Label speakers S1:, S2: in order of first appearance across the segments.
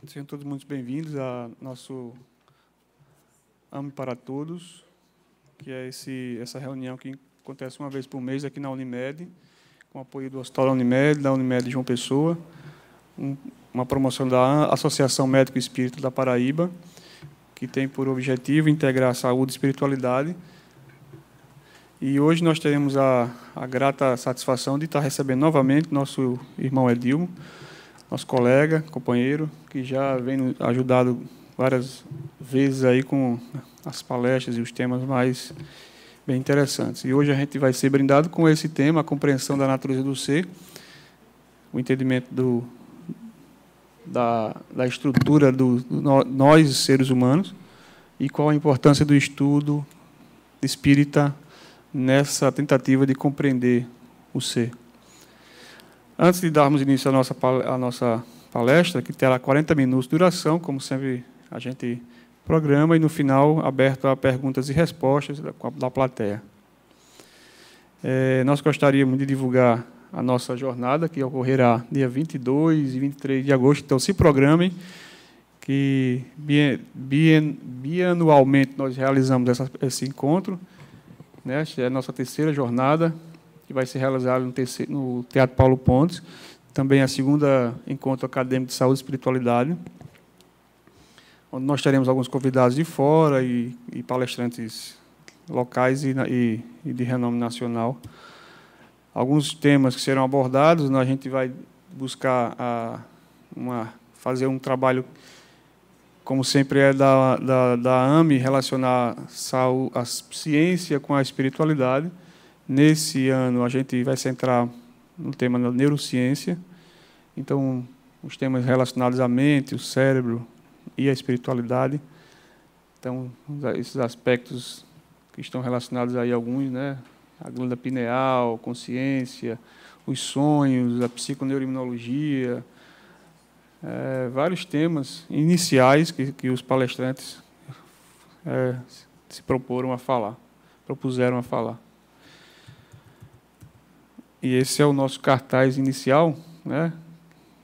S1: Sejam todos muito bem-vindos a nosso AME para Todos, que é essa reunião que acontece uma vez por mês aqui na Unimed, com apoio do Hospital da Unimed João Pessoa, uma promoção da Associação Médico Espírita da Paraíba, que tem por objetivo integrar saúde e espiritualidade. E hoje nós teremos a grata satisfação de estar recebendo novamente nosso irmão Edilmo, nosso colega, companheiro, que já vem nos ajudado várias vezes aí com as palestras e os temas mais bem interessantes. E hoje a gente vai ser brindado com esse tema, a compreensão da natureza do ser, o entendimento da estrutura nós, seres humanos, e qual a importância do estudo espírita nessa tentativa de compreender o ser. Antes de darmos início à nossa palestra, que terá 40 minutos de duração, como sempre a gente programa, e no final aberto a perguntas e respostas da plateia. Nós gostaríamos de divulgar a nossa jornada, que ocorrerá dia 22 e 23 de agosto, então se programem, que bianualmente nós realizamos esse encontro, né? Esta é a nossa terceira jornada, que vai ser realizado no Teatro Paulo Pontes, também a segunda encontro acadêmico de saúde e espiritualidade, onde nós teremos alguns convidados de fora e palestrantes locais e de renome nacional. Alguns temas que serão abordados, a gente vai buscar fazer um trabalho, como sempre é da AME, relacionar a ciência com a espiritualidade. Nesse ano, a gente vai centrar no tema da neurociência. Então, os temas relacionados à mente, o cérebro e a espiritualidade. Então, esses aspectos que estão relacionados aí, alguns, né? A glândula pineal, consciência, os sonhos, a psiconeuroimunologia, vários temas iniciais que os palestrantes propuseram a falar. E esse é o nosso cartaz inicial, né?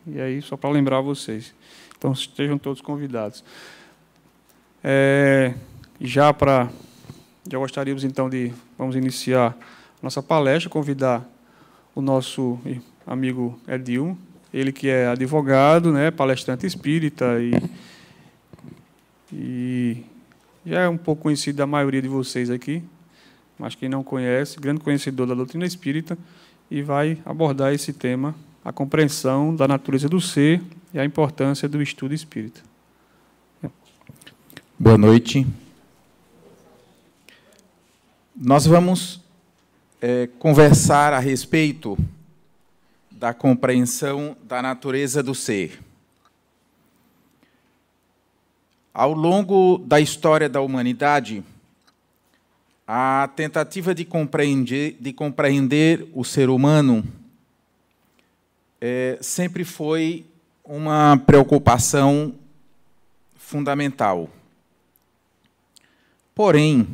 S1: E aí, só para lembrar vocês. Então, estejam todos convidados. Já gostaríamos, então, vamos iniciar nossa palestra, convidar o nosso amigo Edilmo, ele que é advogado, né, palestrante espírita e já é um pouco conhecido da maioria de vocês aqui, mas quem não conhece, grande conhecedor da doutrina espírita, e vai abordar esse tema, a compreensão da natureza do ser e a importância do estudo espírita.
S2: Boa noite. Nós vamos conversar a respeito da compreensão da natureza do ser. Ao longo da história da humanidade, a tentativa de compreender o ser humano sempre foi uma preocupação fundamental. Porém,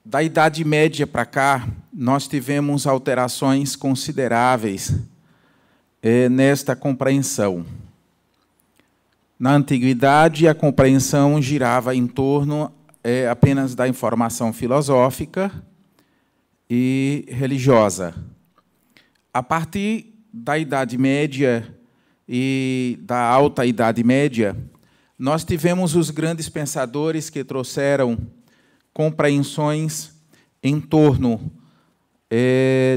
S2: da Idade Média para cá, nós tivemos alterações consideráveis nesta compreensão. Na Antiguidade, a compreensão girava em torno apenas da informação filosófica e religiosa. A partir da Idade Média e da Alta Idade Média, nós tivemos os grandes pensadores que trouxeram compreensões em torno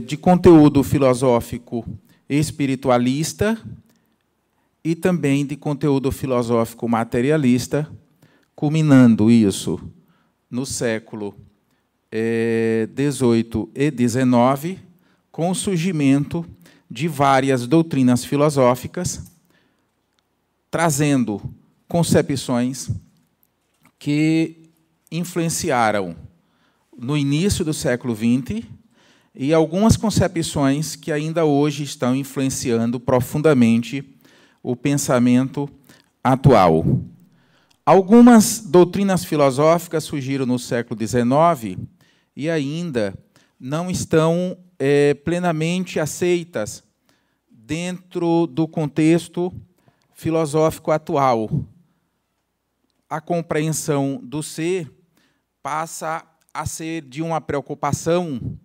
S2: de conteúdo filosófico espiritualista e também de conteúdo filosófico materialista, culminando isso no século XVIII e XIX, com o surgimento de várias doutrinas filosóficas, trazendo concepções que influenciaram no início do século XX e algumas concepções que ainda hoje estão influenciando profundamente o pensamento atual. Algumas doutrinas filosóficas surgiram no século XIX e ainda não estão plenamente aceitas dentro do contexto filosófico atual. A compreensão do ser passa a ser de uma preocupação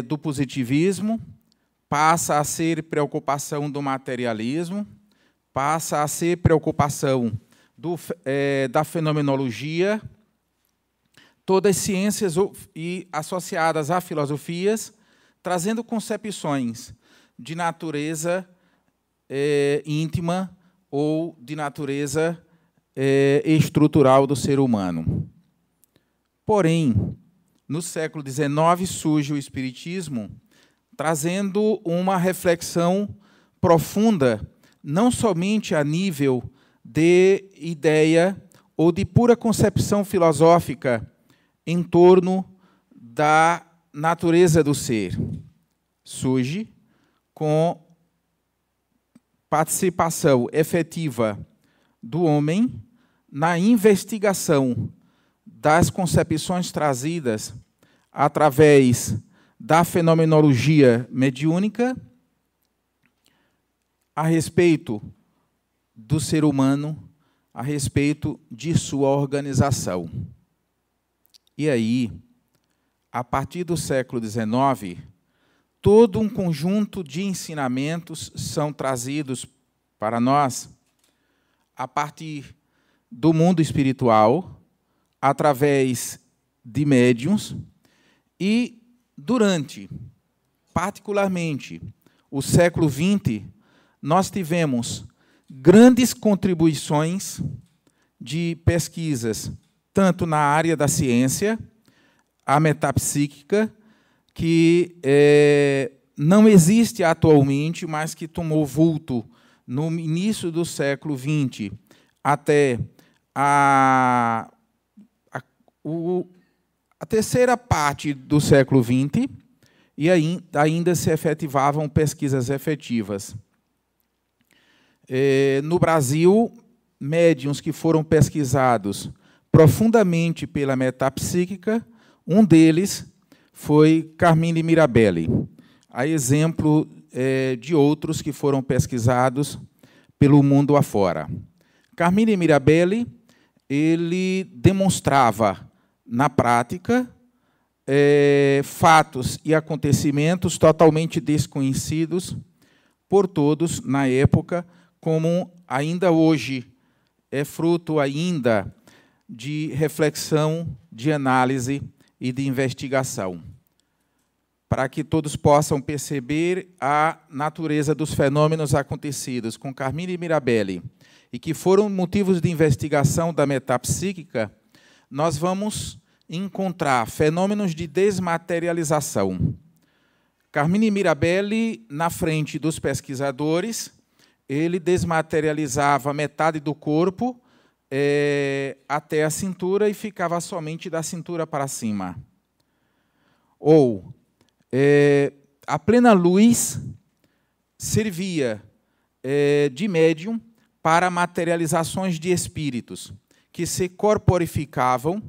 S2: do positivismo, passa a ser preocupação do materialismo, passa a ser preocupação da fenomenologia, todas as ciências e associadas a filosofias, trazendo concepções de natureza íntima ou de natureza estrutural do ser humano. Porém, no século XIX surge o Espiritismo, trazendo uma reflexão profunda, não somente a nível de ideia ou de pura concepção filosófica em torno da natureza do ser. Surge com participação efetiva do homem na investigação das concepções trazidas através da fenomenologia mediúnica a respeito do ser humano, a respeito de sua organização. E aí, a partir do século XIX, todo um conjunto de ensinamentos são trazidos para nós a partir do mundo espiritual, através de médiuns, e durante, particularmente, o século XX, nós tivemos grandes contribuições de pesquisas, tanto na área da ciência, a metapsíquica, que não existe atualmente, mas que tomou vulto no início do século XX até a terceira parte do século XX, e ainda se efetivavam pesquisas efetivas. No Brasil, médiuns que foram pesquisados profundamente pela metapsíquica, um deles foi Carmine Mirabelli, a exemplo de outros que foram pesquisados pelo mundo afora. Carmine Mirabelli, ele demonstrava, na prática, fatos e acontecimentos totalmente desconhecidos por todos na época, como ainda hoje é fruto ainda de reflexão, de análise e de investigação, para que todos possam perceber a natureza dos fenômenos acontecidos com Carmine Mirabelli e que foram motivos de investigação da metapsíquica. Nós vamos encontrar fenômenos de desmaterialização. Carmine Mirabelli, na frente dos pesquisadores, ele desmaterializava metade do corpo até a cintura e ficava somente da cintura para cima. Ou, a plena luz servia de médium para materializações de espíritos que se corporificavam,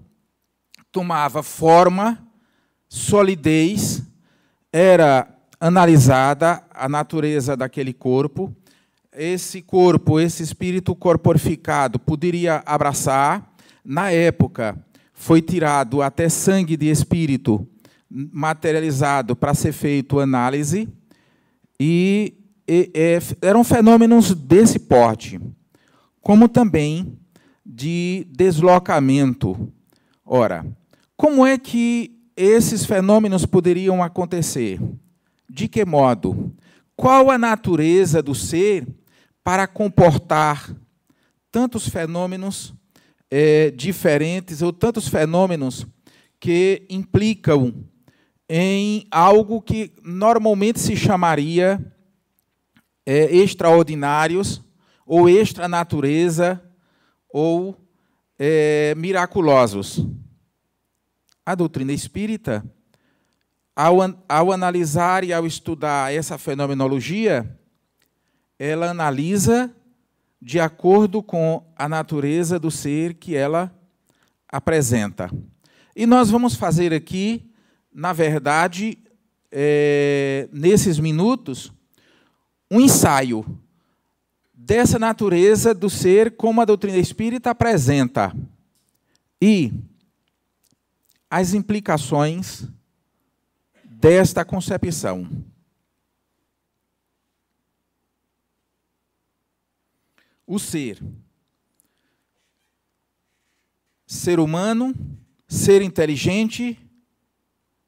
S2: tomava forma, solidez, era analisada a natureza daquele corpo. Esse corpo, esse espírito corporificado poderia abraçar. Na época, foi tirado até sangue de espírito materializado para ser feito análise, e eram fenômenos desse porte, como também de deslocamento. Ora, como é que esses fenômenos poderiam acontecer? De que modo? Qual a natureza do ser para comportar tantos fenômenos diferentes, ou tantos fenômenos que implicam em algo que normalmente se chamaria extraordinários, ou extranatureza, ou miraculosos? A doutrina espírita, ao analisar e ao estudar essa fenomenologia, ela analisa de acordo com a natureza do ser que ela apresenta. E nós vamos fazer aqui, na verdade, nesses minutos, um ensaio dessa natureza do ser, como a doutrina espírita apresenta, e as implicações desta concepção. O ser humano, ser inteligente,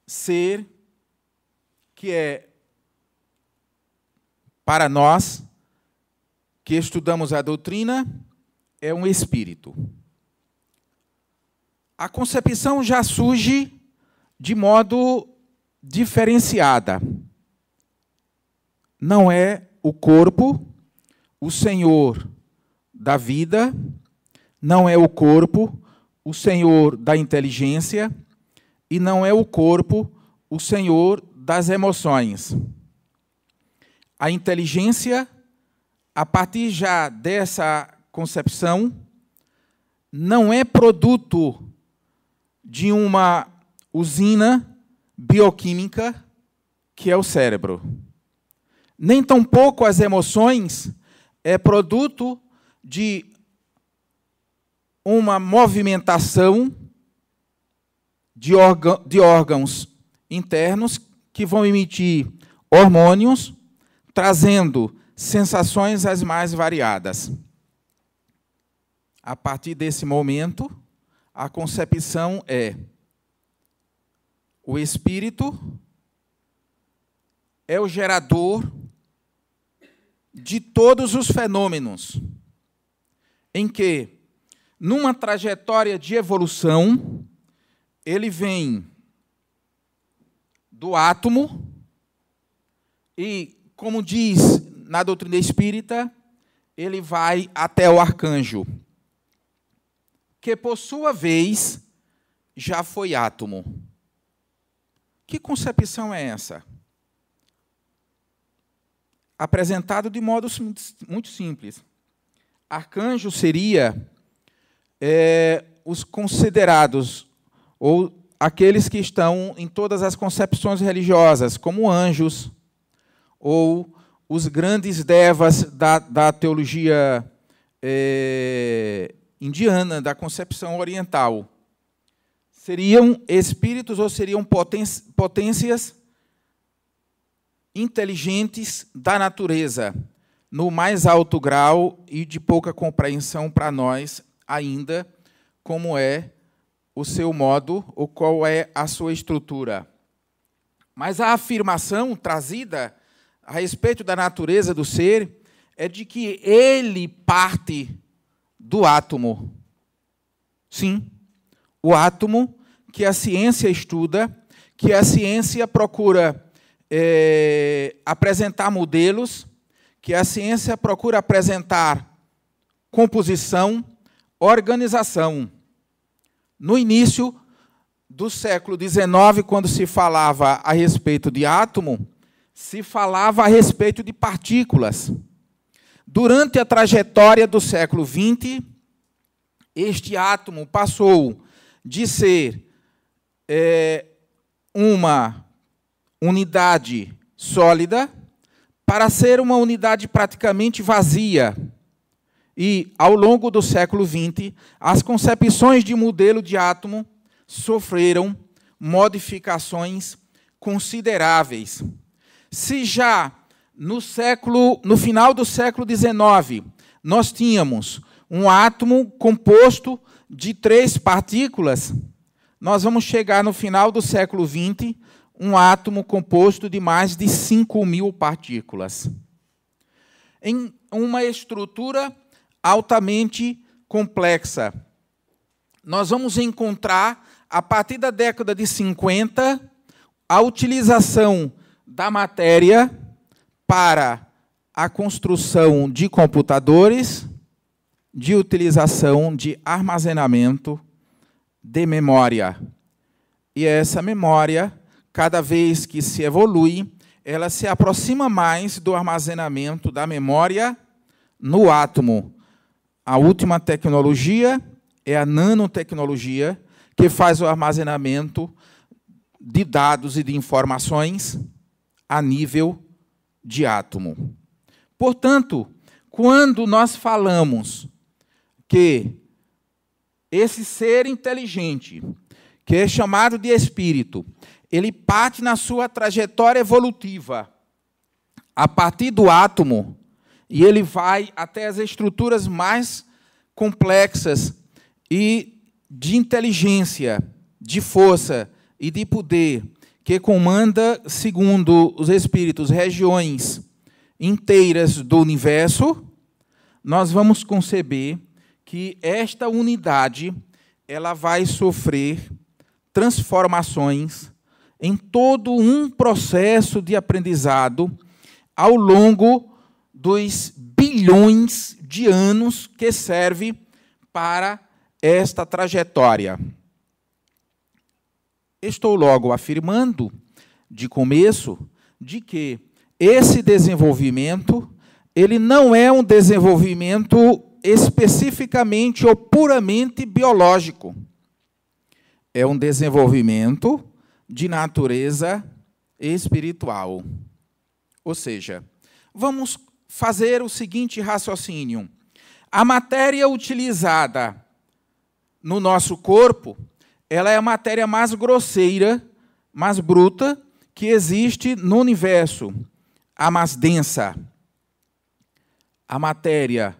S2: ser que é, para nós que estudamos a doutrina, é um espírito. A concepção já surge de modo diferenciada. Não é o corpo o senhor da vida, não é o corpo o senhor da inteligência e não é o corpo o senhor das emoções. A inteligência, a partir já dessa concepção, não é produto de uma usina bioquímica que é o cérebro. Nem tampouco as emoções é produto de uma movimentação de órgãos internos que vão emitir hormônios, trazendo sensações as mais variadas. A partir desse momento, a concepção é: o espírito é o gerador de todos os fenômenos, em que, numa trajetória de evolução, ele vem do átomo e, como diz na doutrina espírita, ele vai até o arcanjo, que, por sua vez, já foi átomo. Que concepção é essa? Apresentado de modo muito simples. Arcanjo seria os considerados, ou aqueles que estão em todas as concepções religiosas, como anjos, ou os grandes devas da teologia indiana, da concepção oriental. Seriam espíritos ou seriam potências inteligentes da natureza, no mais alto grau e de pouca compreensão para nós ainda, como é o seu modo ou qual é a sua estrutura. Mas a afirmação trazida a respeito da natureza do ser é de que ele parte do átomo. Sim, o átomo que a ciência estuda, que a ciência procura apresentar modelos, que a ciência procura apresentar composição, organização. No início do século XIX, quando se falava a respeito de átomo, se falava a respeito de partículas. Durante a trajetória do século XX, este átomo passou de ser uma unidade sólida para ser uma unidade praticamente vazia. E, ao longo do século XX, as concepções de modelo de átomo sofreram modificações consideráveis. Se já no final do século XIX nós tínhamos um átomo composto de 3 partículas, nós vamos chegar no final do século XX um átomo composto de mais de 5.000 partículas. Em uma estrutura altamente complexa. Nós vamos encontrar, a partir da década de 50, a utilização da matéria para a construção de computadores, de utilização de armazenamento de memória. E essa memória, cada vez que se evolui, ela se aproxima mais do armazenamento da memória no átomo. A última tecnologia é a nanotecnologia, que faz o armazenamento de dados e de informações a nível de átomo. Portanto, quando nós falamos que esse ser inteligente, que é chamado de espírito, ele parte na sua trajetória evolutiva a partir do átomo e ele vai até as estruturas mais complexas e de inteligência, de força e de poder, que comanda, segundo os espíritos, regiões inteiras do universo, nós vamos conceber que esta unidade ela vai sofrer transformações em todo um processo de aprendizado ao longo dos bilhões de anos que serve para esta trajetória. Estou logo afirmando, de começo, de que esse desenvolvimento ele não é um desenvolvimento especificamente ou puramente biológico. É um desenvolvimento de natureza espiritual. Ou seja, vamos fazer o seguinte raciocínio. A matéria utilizada no nosso corpo, ela é a matéria mais grosseira, mais bruta, que existe no universo, a mais densa. A matéria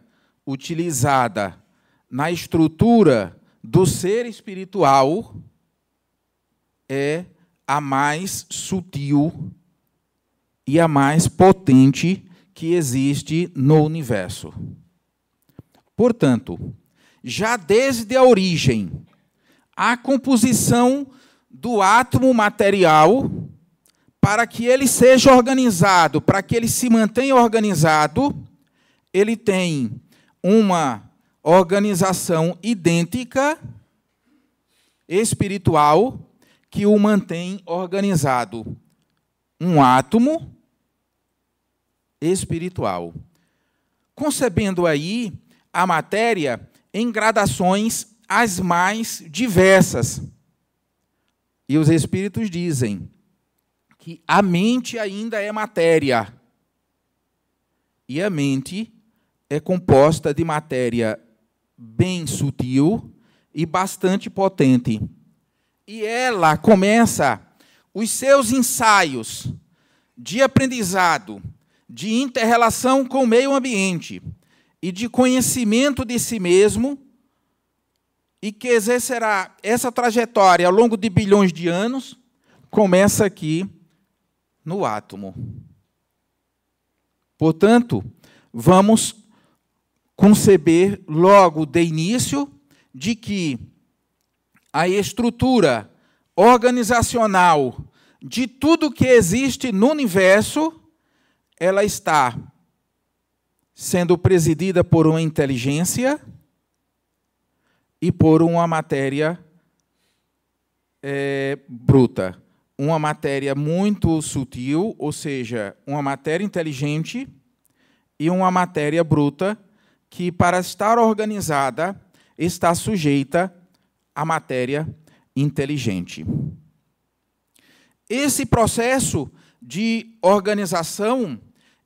S2: utilizada na estrutura do ser espiritual é a mais sutil e a mais potente que existe no universo. Portanto, já desde a origem, a composição do átomo material, para que ele seja organizado, para que ele se mantenha organizado, ele tem uma organização idêntica, espiritual, que o mantém organizado. Um átomo espiritual. Concebendo aí a matéria em gradações as mais diversas. E os espíritos dizem que a mente ainda é matéria. E a mente é composta de matéria bem sutil e bastante potente. E ela começa os seus ensaios de aprendizado, de inter-relação com o meio ambiente e de conhecimento de si mesmo, e que exercerá essa trajetória ao longo de bilhões de anos, começa aqui no átomo. Portanto, vamos conceber logo de início de que a estrutura organizacional de tudo que existe no universo, ela está sendo presidida por uma inteligência e por uma matéria bruta. Uma matéria muito sutil, ou seja, uma matéria inteligente, e uma matéria bruta que, para estar organizada, está sujeita à matéria inteligente. Esse processo de organização,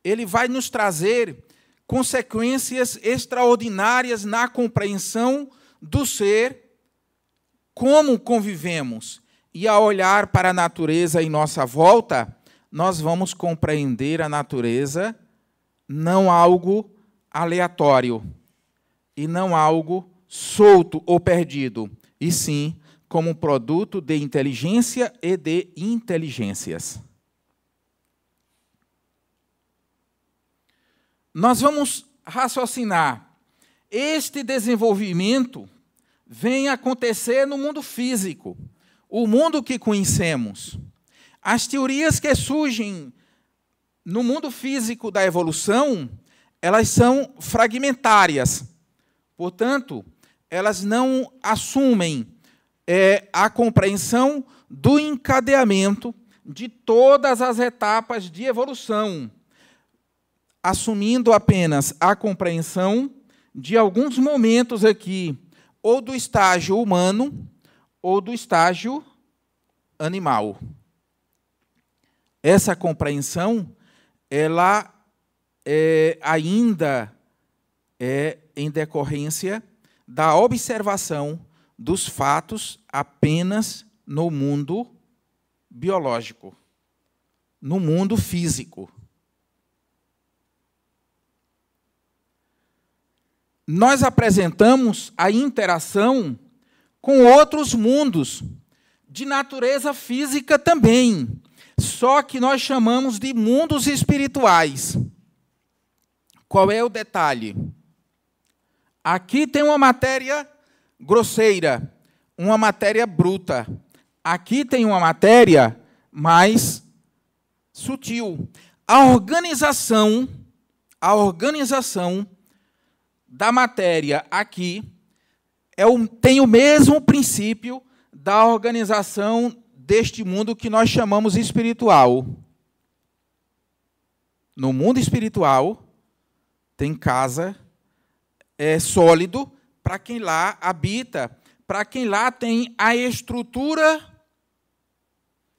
S2: ele vai nos trazer consequências extraordinárias na compreensão do ser, como convivemos. E, ao olhar para a natureza em nossa volta, nós vamos compreender a natureza não algo aleatório, e não algo solto ou perdido, e sim como produto de inteligência e de inteligências. Nós vamos raciocinar. Este desenvolvimento vem acontecer no mundo físico, o mundo que conhecemos. As teorias que surgem no mundo físico da evolução, elas são fragmentárias. Portanto, elas não assumem a compreensão do encadeamento de todas as etapas de evolução, assumindo apenas a compreensão de alguns momentos aqui, ou do estágio humano, ou do estágio animal. Essa compreensão, ela ainda é em decorrência da observação dos fatos apenas no mundo biológico, no mundo físico. Nós apresentamos a interação com outros mundos, de natureza física também, só que nós chamamos de mundos espirituais. Qual é o detalhe? Aqui tem uma matéria grosseira, uma matéria bruta. Aqui tem uma matéria mais sutil. A organização da matéria aqui tem o mesmo princípio da organização deste mundo que nós chamamos espiritual. No mundo espiritual, tem casa, é sólido para quem lá habita, para quem lá tem a estrutura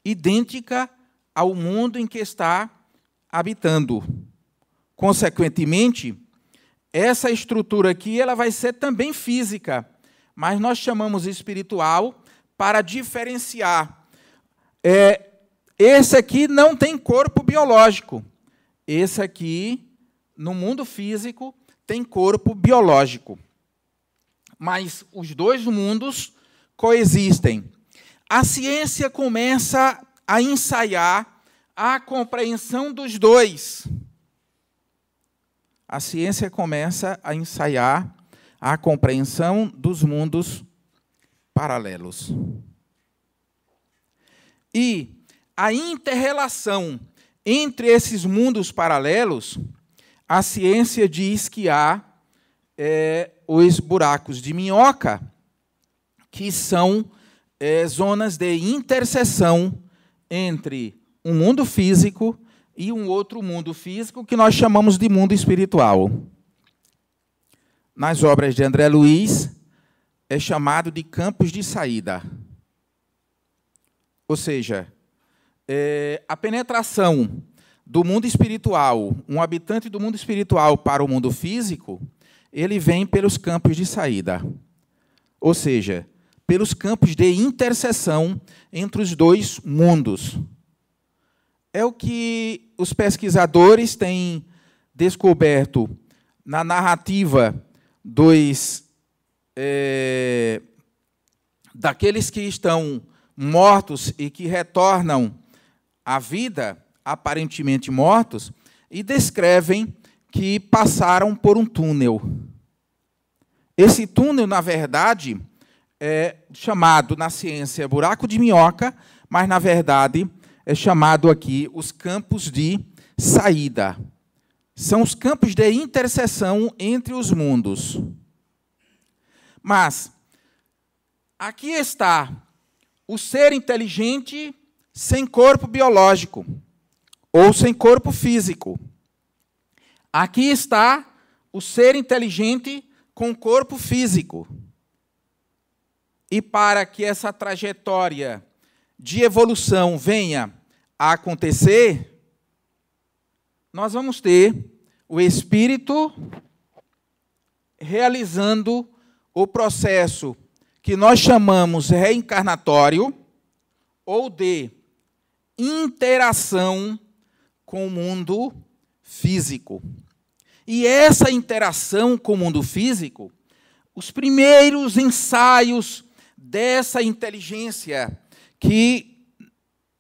S2: idêntica ao mundo em que está habitando. Consequentemente, essa estrutura aqui ela vai ser também física, mas nós chamamos espiritual para diferenciar. Esse aqui não tem corpo biológico. Esse aqui, no mundo físico, tem corpo biológico. Mas os dois mundos coexistem. A ciência começa a ensaiar a compreensão dos dois. A ciência começa a ensaiar a compreensão dos mundos paralelos. E a inter-relação entre esses mundos paralelos, a ciência diz que há os buracos de minhoca, que são zonas de interseção entre um mundo físico e um outro mundo físico que nós chamamos de mundo espiritual. Nas obras de André Luiz, é chamado de campos de saída. Ou seja, a penetração do mundo espiritual, um habitante do mundo espiritual para o mundo físico, ele vem pelos campos de saída. Ou seja, pelos campos de interseção entre os dois mundos. É o que os pesquisadores têm descoberto na narrativa daqueles que estão mortos e que retornam à vida, aparentemente mortos, e descrevem que passaram por um túnel. Esse túnel, na verdade, é chamado na ciência buraco de minhoca, mas, na verdade, é chamado aqui os campos de saída. São os campos de interseção entre os mundos. Mas aqui está o ser inteligente sem corpo biológico ou sem corpo físico. Aqui está o ser inteligente com corpo físico. E para que essa trajetória de evolução venha a acontecer, nós vamos ter o espírito realizando o processo que nós chamamos reencarnatório ou de interação com o mundo físico. E essa interação com o mundo físico, os primeiros ensaios dessa inteligência, que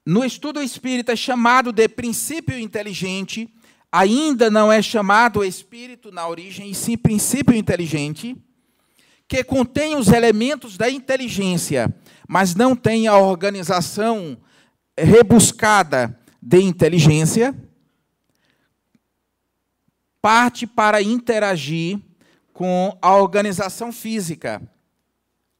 S2: no estudo espírita é chamado de princípio inteligente, ainda não é chamado espírito na origem, e sim princípio inteligente, que contém os elementos da inteligência, mas não tem a organização rebuscada de inteligência, parte para interagir com a organização física,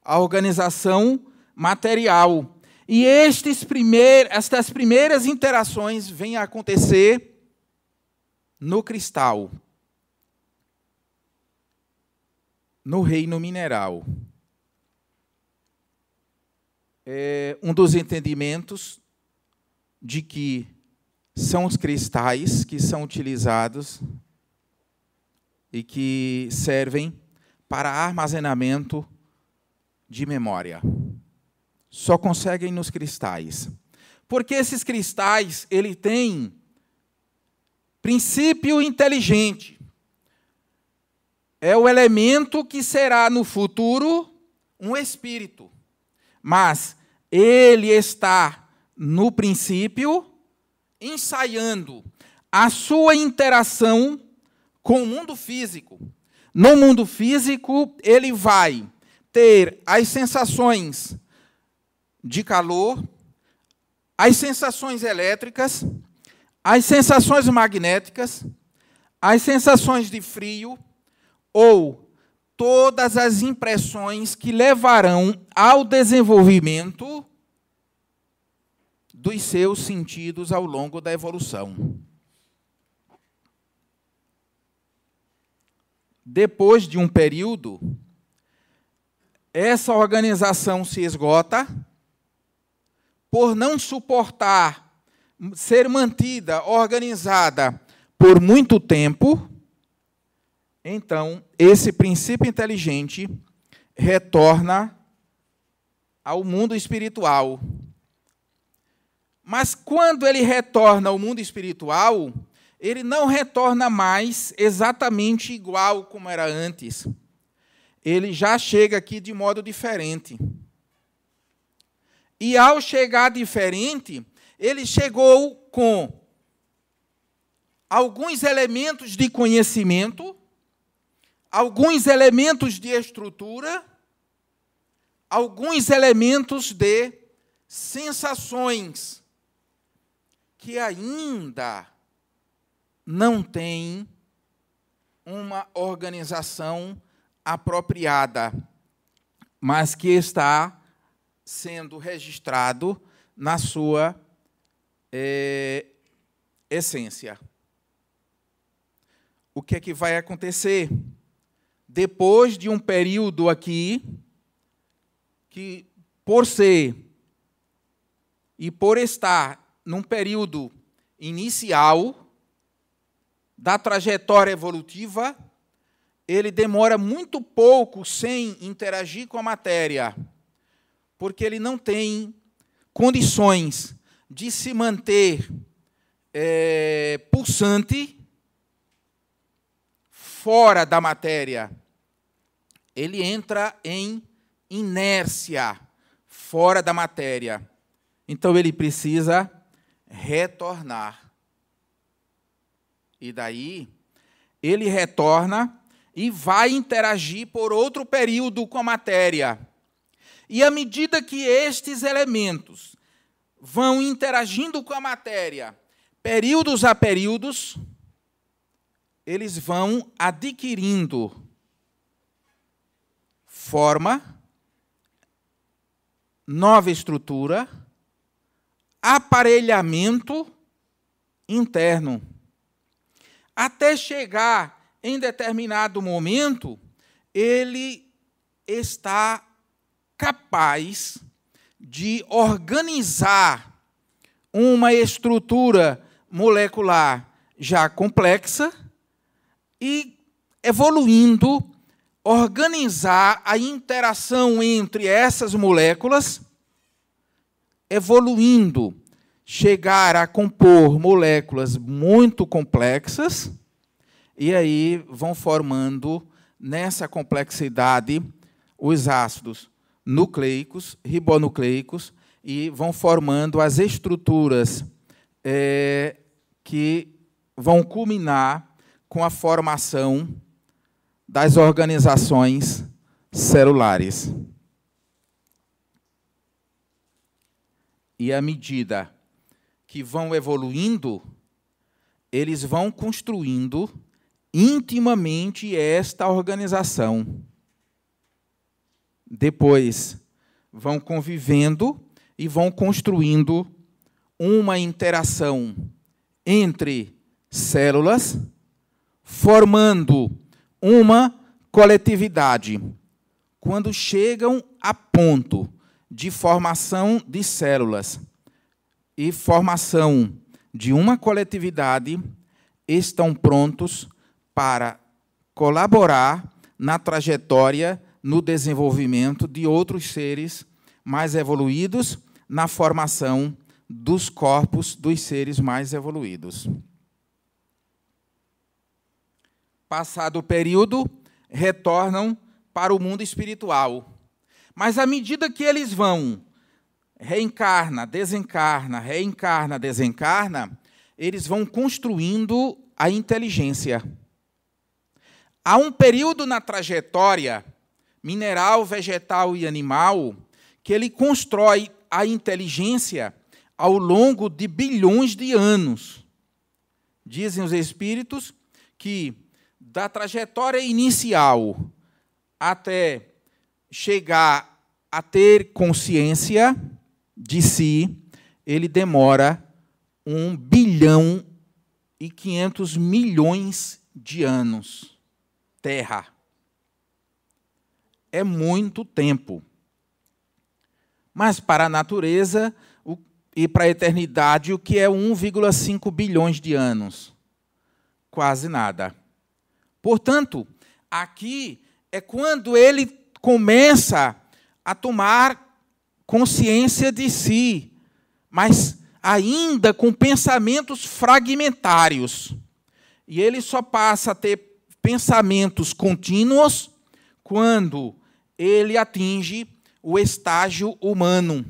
S2: a organização material. E estas primeiras interações vêm a acontecer no cristal, no reino mineral. É um dos entendimentos de que são os cristais que são utilizados e que servem para armazenamento de memória. Só conseguem nos cristais. Porque esses cristais, ele tem princípio inteligente. É o elemento que será no futuro um espírito. Mas ele está, no princípio, ensaiando a sua interação com o mundo físico. No mundo físico, ele vai ter as sensações de calor, as sensações elétricas, as sensações magnéticas, as sensações de frio, ou todas as impressões que levarão ao desenvolvimento dos seus sentidos ao longo da evolução. Depois de um período, essa organização se esgota por não suportar ser mantida, organizada por muito tempo. Então, esse princípio inteligente retorna ao mundo espiritual. Mas quando ele retorna ao mundo espiritual, ele não retorna mais exatamente igual como era antes. Ele já chega aqui de modo diferente. E ao chegar diferente, ele chegou com alguns elementos de conhecimento, alguns elementos de estrutura, alguns elementos de sensações que ainda não têm uma organização apropriada, mas que está sendo registrado na sua essência. O que é que vai acontecer? Depois de um período aqui, que por ser e por estar num período inicial da trajetória evolutiva, ele demora muito pouco sem interagir com a matéria, porque ele não tem condições de se manter pulsante fora da matéria. Ele entra em inércia fora da matéria. Então, ele precisa retornar. E daí, ele retorna e vai interagir por outro período com a matéria. E à medida que estes elementos vão interagindo com a matéria, períodos a períodos, eles vão adquirindo forma, nova estrutura, aparelhamento interno, até chegar em determinado momento, ele está capaz de organizar uma estrutura molecular já complexa e, evoluindo, organizar a interação entre essas moléculas, evoluindo, chegar a compor moléculas muito complexas, e aí vão formando, nessa complexidade, os ácidos nucleicos, ribonucleicos, e vão formando as estruturas que vão culminar com a formação das organizações celulares. E à medida que vão evoluindo, eles vão construindo intimamente esta organização. Depois, vão convivendo e vão construindo uma interação entre células, formando uma coletividade. Quando chegam a ponto de formação de células e formação de uma coletividade, estão prontos para colaborar na trajetória, no desenvolvimento de outros seres mais evoluídos, na formação dos corpos dos seres mais evoluídos. Passado o período, retornam para o mundo espiritual. Mas, à medida que eles vão, reencarna, desencarna, eles vão construindo a inteligência. Há um período na trajetória, mineral, vegetal e animal, que ele constrói a inteligência ao longo de bilhões de anos. Dizem os espíritos que, da trajetória inicial até chegar a ter consciência de si, ele demora 1 bilhão e 500 milhões de anos. Terra. É muito tempo. Mas para a natureza e para a eternidade, o que é 1,5 bilhões de anos? Quase nada. Portanto, aqui é quando ele começa a tomar consciência de si, mas ainda com pensamentos fragmentários. E ele só passa a ter pensamentos contínuos quando ele atinge o estágio humano.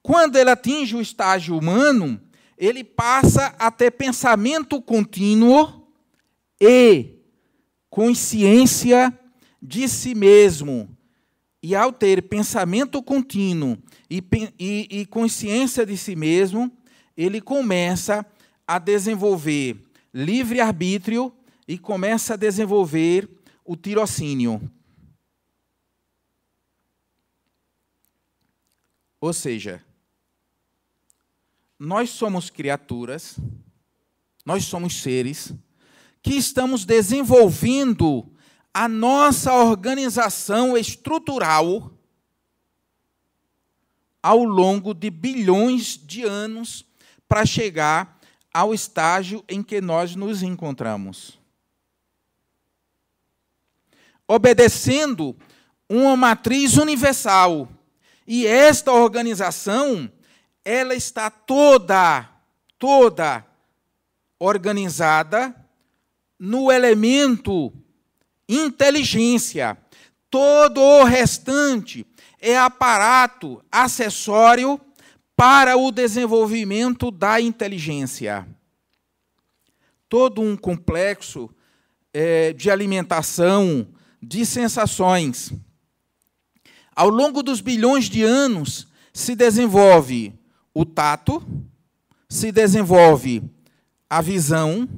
S2: Quando ele atinge o estágio humano, ele passa a ter pensamento contínuo e consciência de si mesmo. E, ao ter pensamento contínuo e consciência de si mesmo, ele começa a desenvolver livre-arbítrio e começa a desenvolver o tirocínio. Ou seja, nós somos criaturas, nós somos seres que estamos desenvolvendo a nossa organização estrutural ao longo de bilhões de anos para chegar ao estágio em que nós nos encontramos. Obedecendo uma matriz universal. E esta organização, ela está toda organizada no elemento inteligência. Todo o restante é aparato acessório para o desenvolvimento da inteligência. Todo um complexo de alimentação, de sensações. Ao longo dos bilhões de anos, se desenvolve o tato, se desenvolve a visão,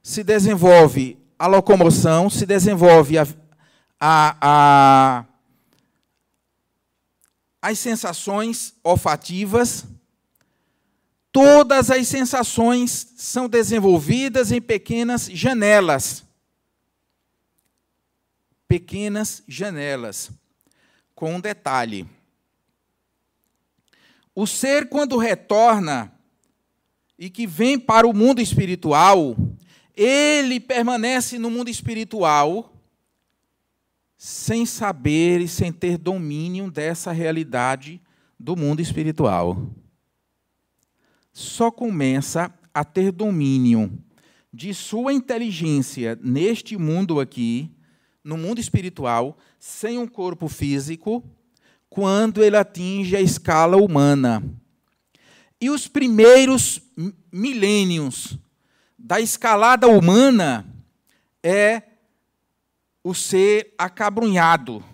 S2: se desenvolve a locomoção, se desenvolve as sensações olfativas. Todas as sensações são desenvolvidas em pequenas janelas. Pequenas janelas. Com um detalhe. O ser, quando retorna e que vem para o mundo espiritual, ele permanece no mundo espiritual sem saber e sem ter domínio dessa realidade do mundo espiritual. Só começa a ter domínio de sua inteligência neste mundo aqui, no mundo espiritual, sem um corpo físico, quando ele atinge a escala humana. E os primeiros milênios da escalada humana é o ser acabrunhado.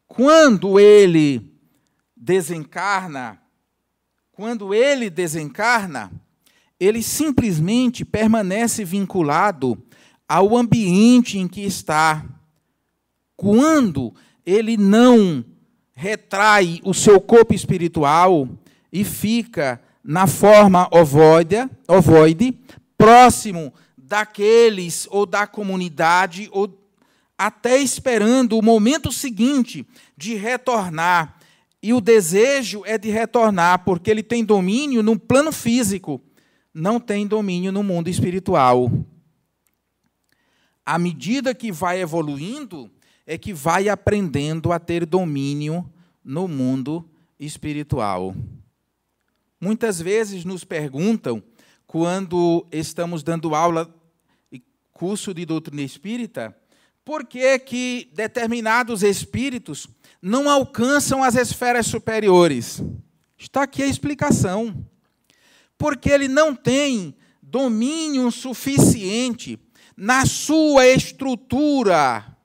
S2: Quando ele desencarna, ele simplesmente permanece vinculado ao ambiente em que está. Quando ele não retrai o seu corpo espiritual e fica na forma ovoide, próximo daqueles ou da comunidade, ou até esperando o momento seguinte de retornar. E o desejo é de retornar, porque ele tem domínio no plano físico, não tem domínio no mundo espiritual. à medida que vai evoluindo, é que vai aprendendo a ter domínio no mundo espiritual. Muitas vezes nos perguntam, quando estamos dando aula e curso de doutrina espírita, por que determinados espíritos não alcançam as esferas superiores? Está aqui a explicação. Porque ele não tem domínio suficiente na sua estrutura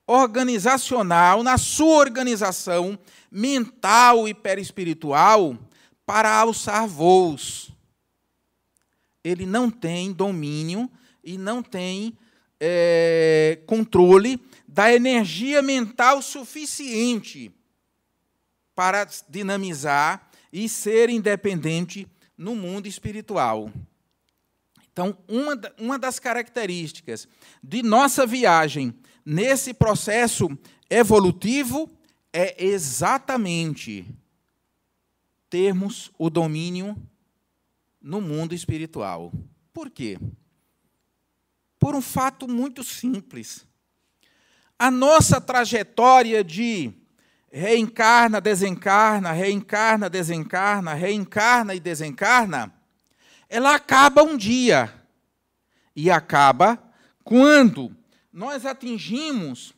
S2: organizacional, na sua organização mental e perispiritual para alçar voos. Ele não tem domínio e não tem controle da energia mental suficiente para dinamizar e ser independente no mundo espiritual. Então, uma das características de nossa viagem nesse processo evolutivo é exatamente termos o domínio no mundo espiritual. Por quê? Por um fato muito simples. A nossa trajetória de reencarna, desencarna, reencarna, desencarna, reencarna e desencarna, ela acaba um dia. E acaba quando nós atingimos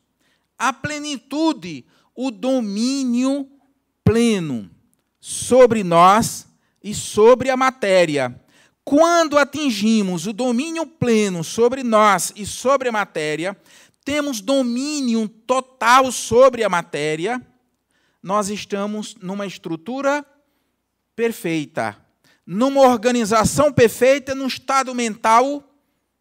S2: a plenitude, o domínio pleno sobre nós e sobre a matéria. Quando atingimos o domínio pleno sobre nós e sobre a matéria, temos domínio total sobre a matéria, nós estamos numa estrutura perfeita, numa organização perfeita, num estado mental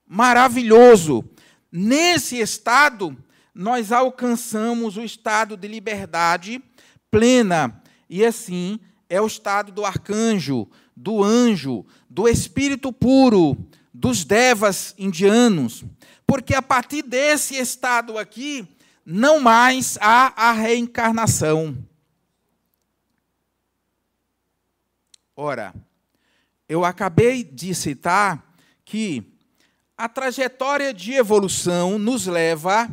S2: maravilhoso. Nesse estado, nós alcançamos o estado de liberdade plena. E assim é o estado do arcanjo, do anjo, do espírito puro, dos devas indianos. Porque a partir desse estado aqui, não mais há a reencarnação. Ora, eu acabei de citar que a trajetória de evolução nos leva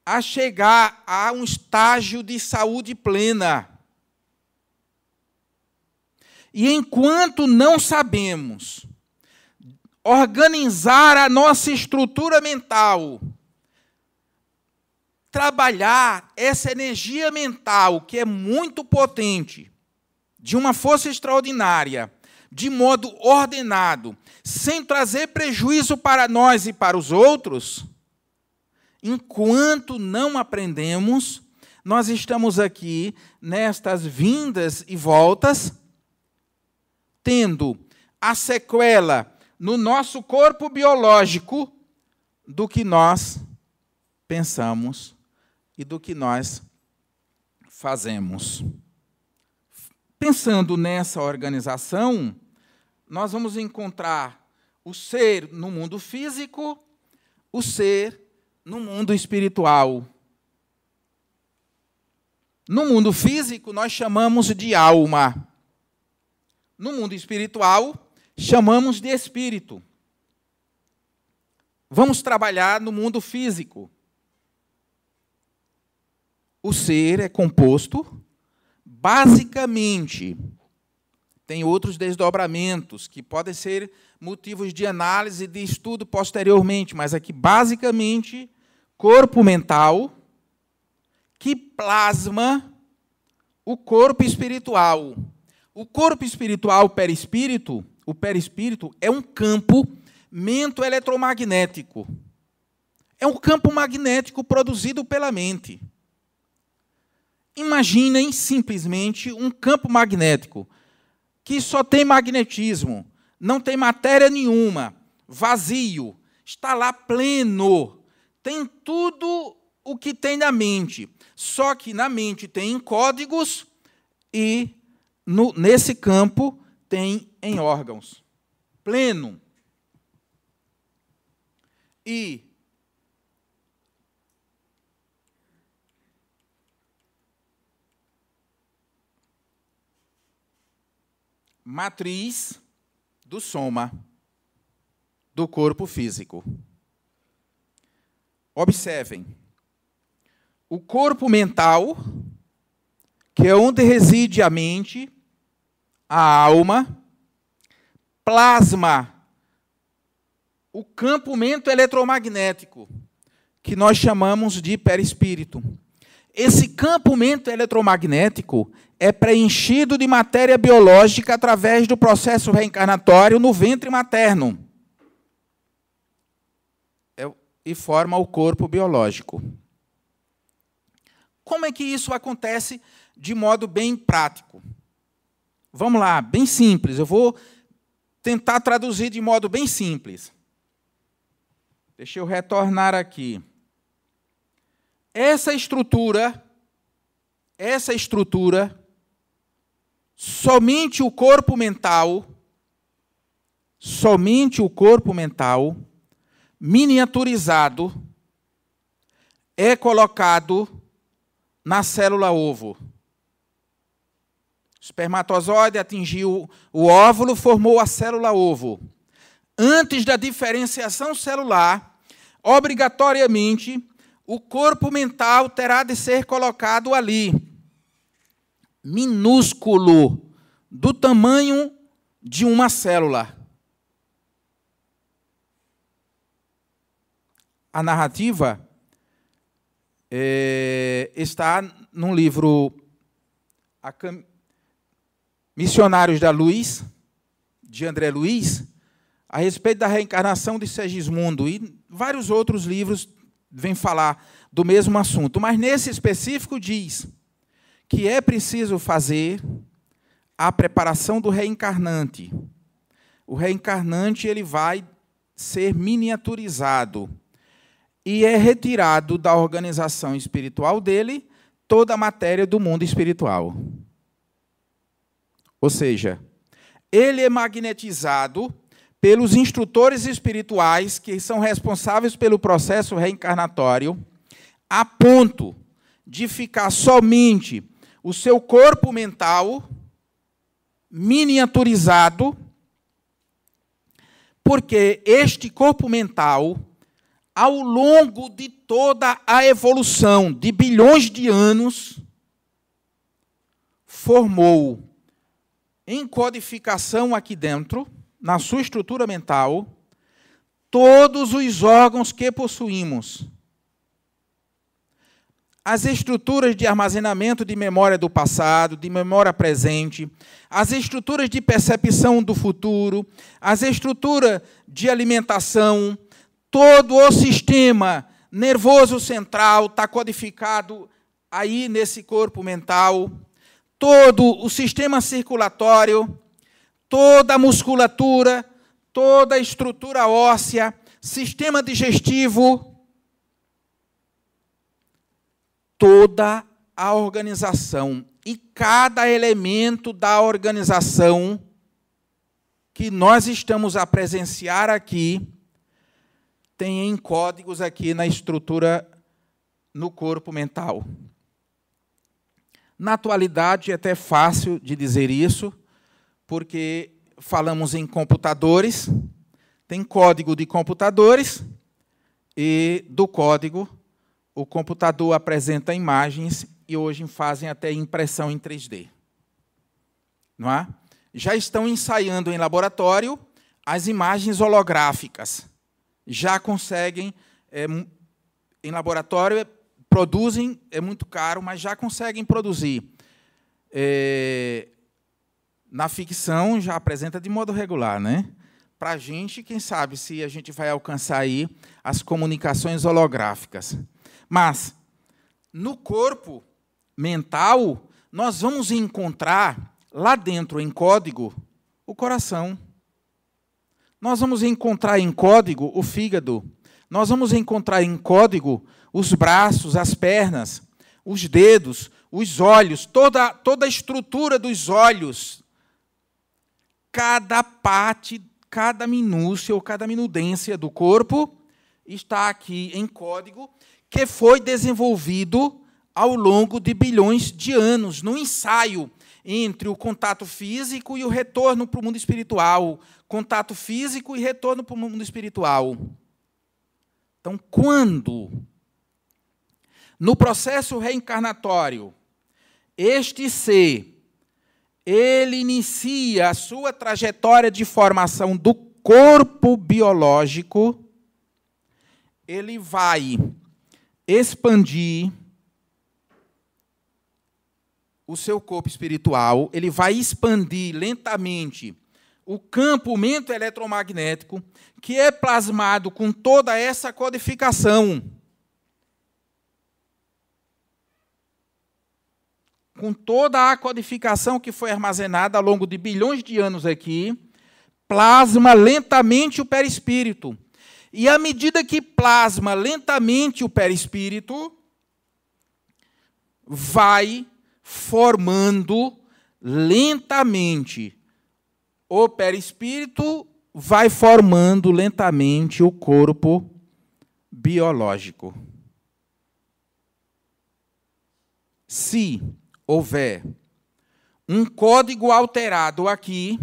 S2: a chegar a um estágio de saúde plena. E enquanto não sabemos organizar a nossa estrutura mental, trabalhar essa energia mental, que é muito potente, de uma força extraordinária, de modo ordenado, sem trazer prejuízo para nós e para os outros, enquanto não aprendemos, nós estamos aqui, nestas vindas e voltas, tendo a sequela no nosso corpo biológico do que nós pensamos e do que nós fazemos. Pensando nessa organização, nós vamos encontrar o ser no mundo físico, o ser no mundo espiritual. No mundo físico, nós chamamos de alma. No mundo espiritual, chamamos de espírito. Vamos trabalhar no mundo físico. O ser é composto, basicamente, tem outros desdobramentos que podem ser motivos de análise e de estudo posteriormente, mas aqui, basicamente, corpo mental que plasma o corpo espiritual. O corpo espiritual, o perispírito, é um campo mento-eletromagnético. É um campo magnético produzido pela mente. Imaginem simplesmente um campo magnético que só tem magnetismo, não tem matéria nenhuma, vazio, está lá pleno, tem tudo o que tem na mente, só que na mente tem códigos e nesse campo tem em órgãos. Pleno. E matriz do soma do corpo físico. Observem. O corpo mental, que é onde reside a mente, a alma, plasma o campamento eletromagnético, que nós chamamos de perispírito. Esse campamento eletromagnético é preenchido de matéria biológica através do processo reencarnatório no ventre materno. E forma o corpo biológico. Como é que isso acontece de modo bem prático? Vamos lá, bem simples. Eu vou tentar traduzir de modo bem simples. Deixa eu retornar aqui. Essa estrutura, somente o corpo mental, miniaturizado, é colocado na célula ovo. O espermatozoide atingiu o óvulo, formou a célula ovo. Antes da diferenciação celular, obrigatoriamente, o corpo mental terá de ser colocado ali, minúsculo, do tamanho de uma célula. A narrativa está num livro Missionários da Luz, de André Luiz, a respeito da reencarnação de Segismundo, e vários outros livros vêm falar do mesmo assunto. Mas nesse específico diz que é preciso fazer a preparação do reencarnante. O reencarnante ele vai ser miniaturizado e é retirado da organização espiritual dele toda a matéria do mundo espiritual. Ou seja, ele é magnetizado pelos instrutores espirituais que são responsáveis pelo processo reencarnatório, a ponto de ficar somente o seu corpo mental miniaturizado, porque este corpo mental, ao longo de toda a evolução de bilhões de anos, formou em codificação aqui dentro, na sua estrutura mental, todos os órgãos que possuímos. As estruturas de armazenamento de memória do passado, de memória presente, as estruturas de percepção do futuro, as estruturas de alimentação, todo o sistema nervoso central está codificado aí nesse corpo mental, todo o sistema circulatório, toda a musculatura, toda a estrutura óssea, sistema digestivo, toda a organização. E cada elemento da organização que nós estamos a presenciar aqui, tem em códigos aqui na estrutura, no corpo mental. Na atualidade, é até fácil de dizer isso, porque falamos em computadores, tem código de computadores, e do código, o computador apresenta imagens, e hoje fazem até impressão em 3D. Não é? Já estão ensaiando em laboratório as imagens holográficas. Já conseguem, em laboratório, produzem, é muito caro, mas já conseguem produzir. Na ficção, já apresenta de modo regular, né? Para a gente, quem sabe se a gente vai alcançar aí as comunicações holográficas. Mas, no corpo mental, nós vamos encontrar, lá dentro, em código, o coração. Nós vamos encontrar em código o fígado. Nós vamos encontrar em código os braços, as pernas, os dedos, os olhos, toda a estrutura dos olhos. Cada parte, cada minúcia ou cada minudência do corpo está aqui em código, que foi desenvolvido ao longo de bilhões de anos, no ensaio entre o contato físico e o retorno para o mundo espiritual. Contato físico e retorno para o mundo espiritual. Então, quando, no processo reencarnatório, este ser, ele inicia a sua trajetória de formação do corpo biológico, ele vai expandir o seu corpo espiritual, ele vai expandir lentamente o campo mento-eletromagnético, que é plasmado com toda essa codificação, com toda a codificação que foi armazenada ao longo de bilhões de anos aqui, plasma lentamente o perispírito. E à medida que plasma lentamente o perispírito, vai formando lentamente o perispírito, vai formando lentamente o corpo biológico. Se houver um código alterado aqui,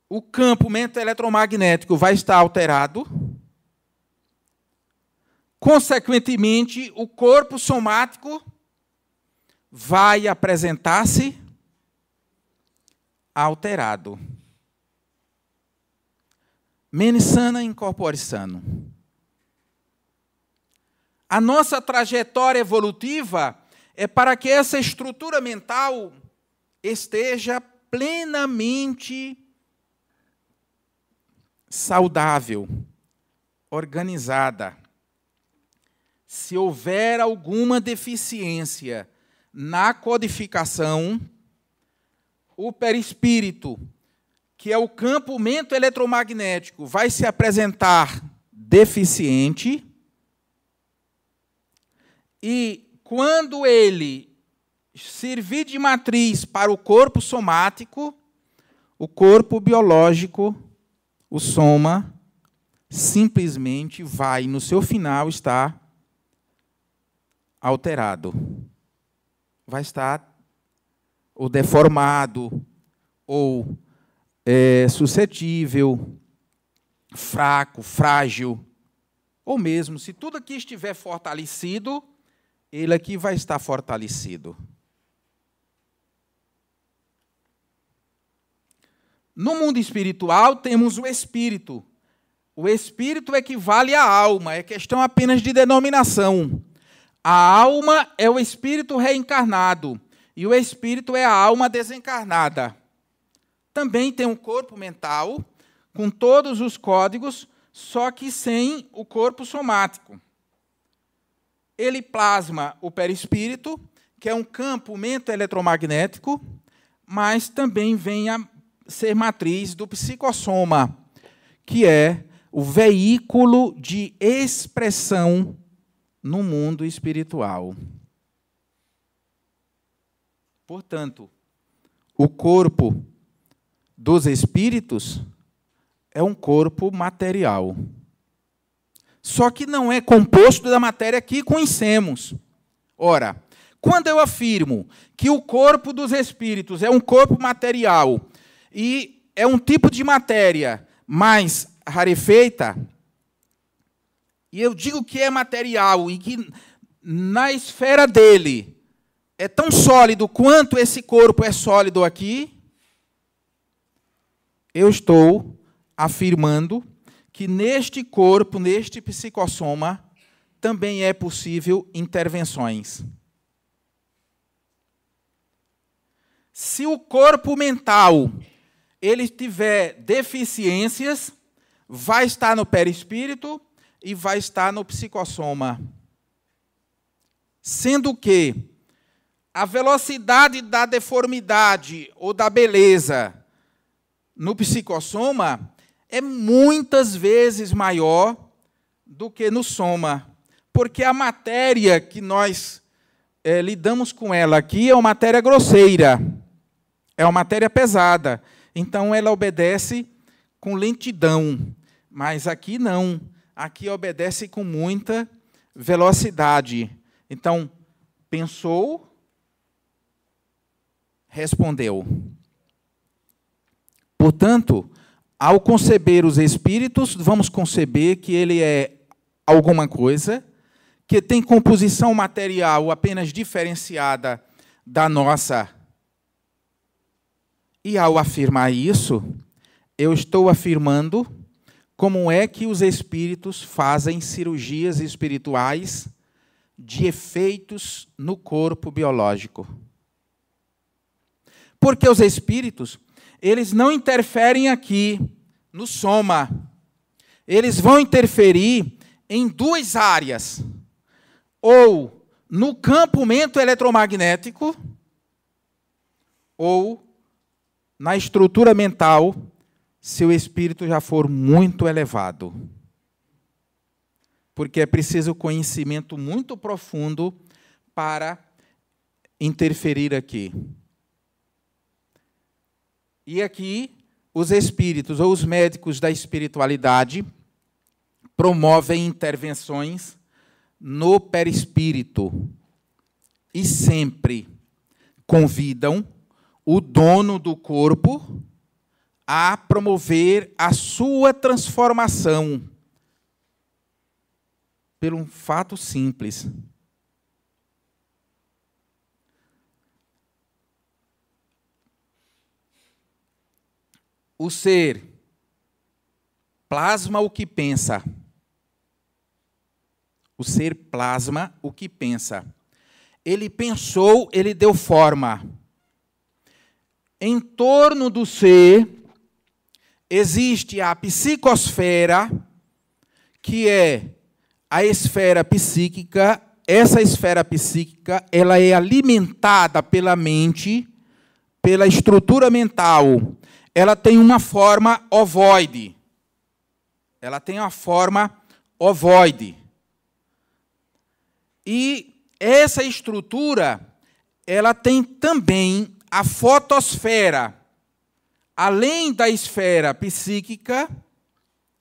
S2: o campo mento-eletromagnético vai estar alterado. Consequentemente, o corpo somático vai apresentar-se alterado. Mene sana in corpore sano. A nossa trajetória evolutiva é para que essa estrutura mental esteja plenamente saudável, organizada. Se houver alguma deficiência na codificação, o perispírito, que é o campo mento-eletromagnético, vai se apresentar deficiente. E quando ele servir de matriz para o corpo somático, o corpo biológico, o soma, simplesmente vai, no seu final, estar alterado. Vai estar ou deformado, ou suscetível, fraco, frágil, ou mesmo, se tudo aqui estiver fortalecido, ele aqui vai estar fortalecido. No mundo espiritual, temos o espírito. O espírito equivale à alma, é questão apenas de denominação. A alma é o espírito reencarnado, e o espírito é a alma desencarnada. Também tem um corpo mental, com todos os códigos, só que sem o corpo somático. Ele plasma o perispírito, que é um campo mento-eletromagnético, mas também vem a ser matriz do psicossoma, que é o veículo de expressão no mundo espiritual. Portanto, o corpo dos espíritos é um corpo material. Só que não é composto da matéria que conhecemos. Ora, quando eu afirmo que o corpo dos espíritos é um corpo material e é um tipo de matéria mais rarefeita, e eu digo que é material e que na esfera dele é tão sólido quanto esse corpo é sólido aqui, eu estou afirmando que neste corpo, neste psicossoma, também é possível intervenções. Se o corpo mental ele tiver deficiências, vai estar no perispírito e vai estar no psicossoma. Sendo que a velocidade da deformidade ou da beleza no psicossoma é muitas vezes maior do que no soma, porque a matéria que nós lidamos com ela aqui é uma matéria grosseira, é uma matéria pesada, então ela obedece com lentidão, mas aqui não, aqui obedece com muita velocidade. Então, pensou, respondeu. Portanto, Ao conceber os espíritos, vamos conceber que ele é alguma coisa que tem composição material apenas diferenciada da nossa. E ao afirmar isso, eu estou afirmando como é que os espíritos fazem cirurgias espirituais de efeitos no corpo biológico. Porque os espíritos, eles não interferem aqui no soma. Eles vão interferir em duas áreas. Ou no campamento eletromagnético, ou na estrutura mental, se o espírito já for muito elevado. Porque é preciso conhecimento muito profundo para interferir aqui. E aqui, os espíritos ou os médicos da espiritualidade promovem intervenções no perispírito e sempre convidam o dono do corpo a promover a sua transformação por um fato simples. O ser plasma o que pensa. O ser plasma o que pensa. Ele pensou, ele deu forma. Em torno do ser existe a psicosfera, que é a esfera psíquica. Essa esfera psíquica, ela é alimentada pela mente, pela estrutura mental. Ela tem uma forma ovoide. Ela tem uma forma ovoide. E essa estrutura, ela tem também a fotosfera. Além da esfera psíquica,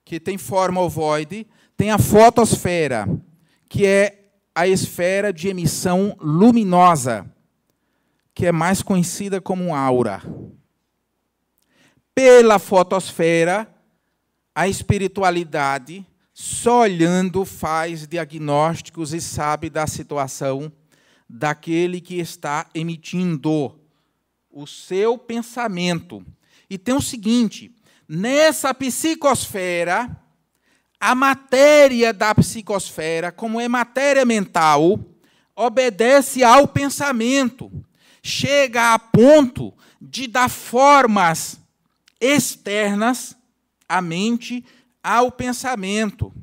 S2: que tem forma ovoide, tem a fotosfera, que é a esfera de emissão luminosa, que é mais conhecida como aura. Pela fotosfera, a espiritualidade, só olhando, faz diagnósticos e sabe da situação daquele que está emitindo o seu pensamento. E tem o seguinte, nessa psicosfera, a matéria da psicosfera, como é matéria mental, obedece ao pensamento. Chega a ponto de dar formas externas à mente, ao pensamento.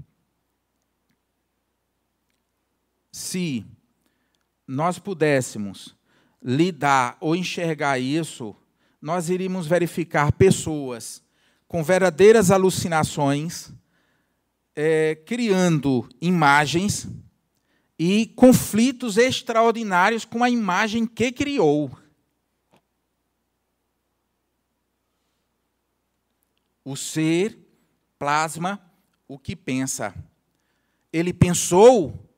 S2: Se nós pudéssemos lidar ou enxergar isso, nós iríamos verificar pessoas com verdadeiras alucinações, criando imagens e conflitos extraordinários com a imagem que criou. O ser plasma o que pensa. Ele pensou,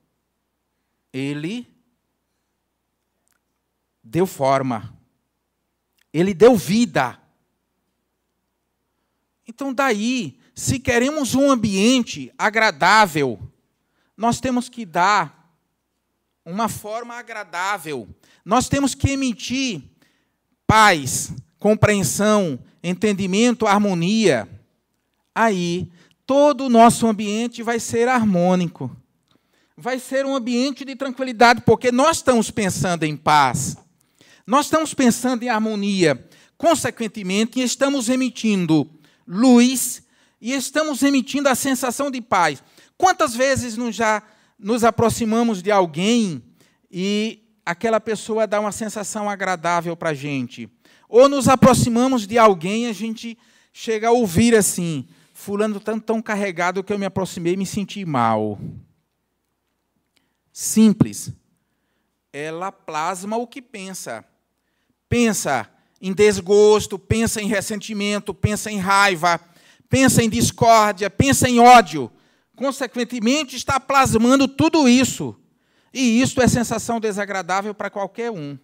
S2: ele deu forma. Ele deu vida. Então, daí, se queremos um ambiente agradável, nós temos que dar uma forma agradável. Nós temos que emitir paz, compreensão, entendimento, harmonia. Aí, todo o nosso ambiente vai ser harmônico. Vai ser um ambiente de tranquilidade, porque nós estamos pensando em paz. Nós estamos pensando em harmonia. Consequentemente, estamos emitindo luz e estamos emitindo a sensação de paz. Quantas vezes nós já nos aproximamos de alguém e aquela pessoa dá uma sensação agradável para a gente? Ou nos aproximamos de alguém e a gente chega a ouvir assim, fulano tão carregado que eu me aproximei e me senti mal. Simples. Ela plasma o que pensa. Pensa em desgosto, pensa em ressentimento, pensa em raiva, pensa em discórdia, pensa em ódio. Consequentemente, está plasmando tudo isso. E isso é sensação desagradável para qualquer um.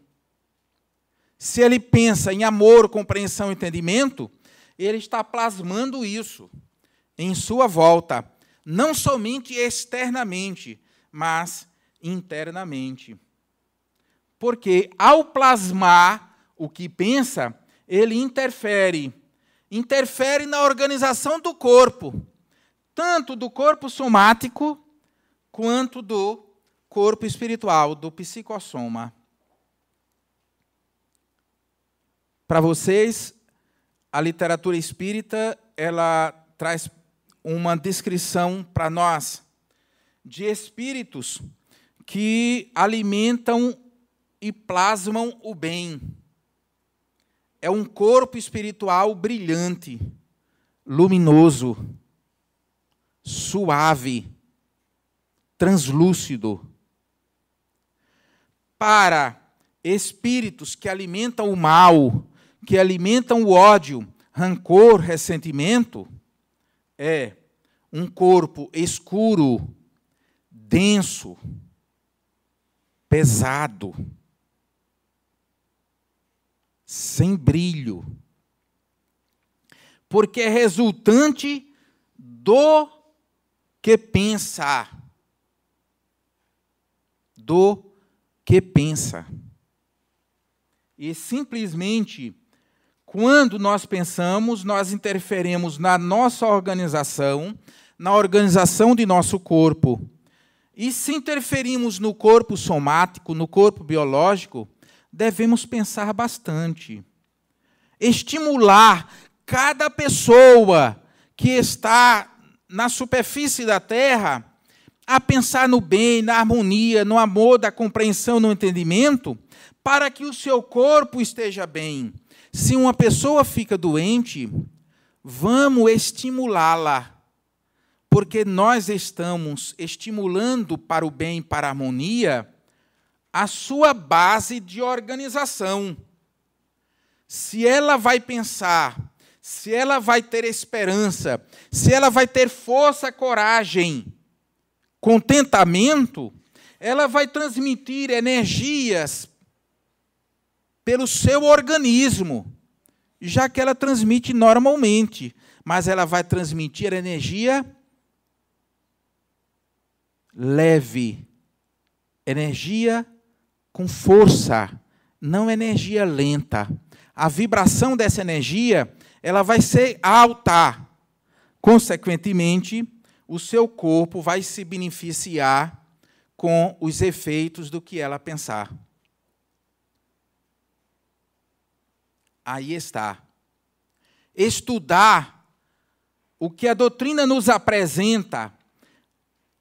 S2: Se ele pensa em amor, compreensão e entendimento, ele está plasmando isso em sua volta, não somente externamente, mas internamente. Porque, ao plasmar o que pensa, ele interfere na organização do corpo, tanto do corpo somático, quanto do corpo espiritual, do psicossoma. Para vocês, a literatura espírita, ela traz uma descrição para nós de espíritos que alimentam e plasmam o bem. É um corpo espiritual brilhante, luminoso, suave, translúcido. Para espíritos que alimentam o mal, que alimentam o ódio, rancor, ressentimento, é um corpo escuro, denso, pesado, sem brilho, porque é resultante do que pensa. Do que pensa. E simplesmente, quando nós pensamos, nós interferimos na nossa organização, na organização de nosso corpo. E se interferimos no corpo somático, no corpo biológico, devemos pensar bastante. Estimular cada pessoa que está na superfície da Terra a pensar no bem, na harmonia, no amor, da compreensão, no entendimento, para que o seu corpo esteja bem. Se uma pessoa fica doente, vamos estimulá-la, porque nós estamos estimulando para o bem, para a harmonia, a sua base de organização. Se ela vai pensar, se ela vai ter esperança, se ela vai ter força, coragem, contentamento, ela vai transmitir energias pelo seu organismo, já que ela transmite normalmente, mas ela vai transmitir energia leve, energia com força, não energia lenta. A vibração dessa energia, ela vai ser alta. Consequentemente, o seu corpo vai se beneficiar com os efeitos do que ela pensar. Aí está. Estudar o que a doutrina nos apresenta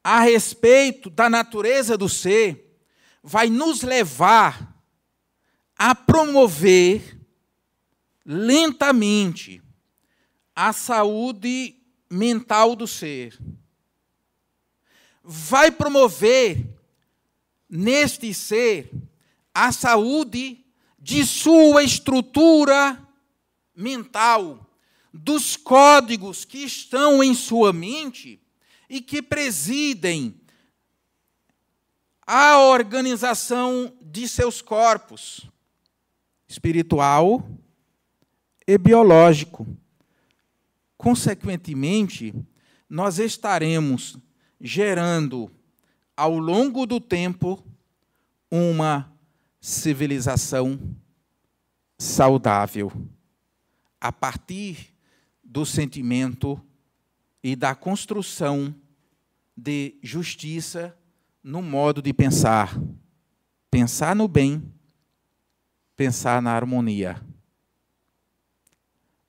S2: a respeito da natureza do ser vai nos levar a promover lentamente a saúde mental do ser. Vai promover neste ser a saúde de sua estrutura mental, dos códigos que estão em sua mente e que presidem a organização de seus corpos, espiritual e biológico. Consequentemente, nós estaremos gerando, ao longo do tempo, uma civilização saudável, a partir do sentimento e da construção de justiça no modo de pensar. Pensar no bem, pensar na harmonia.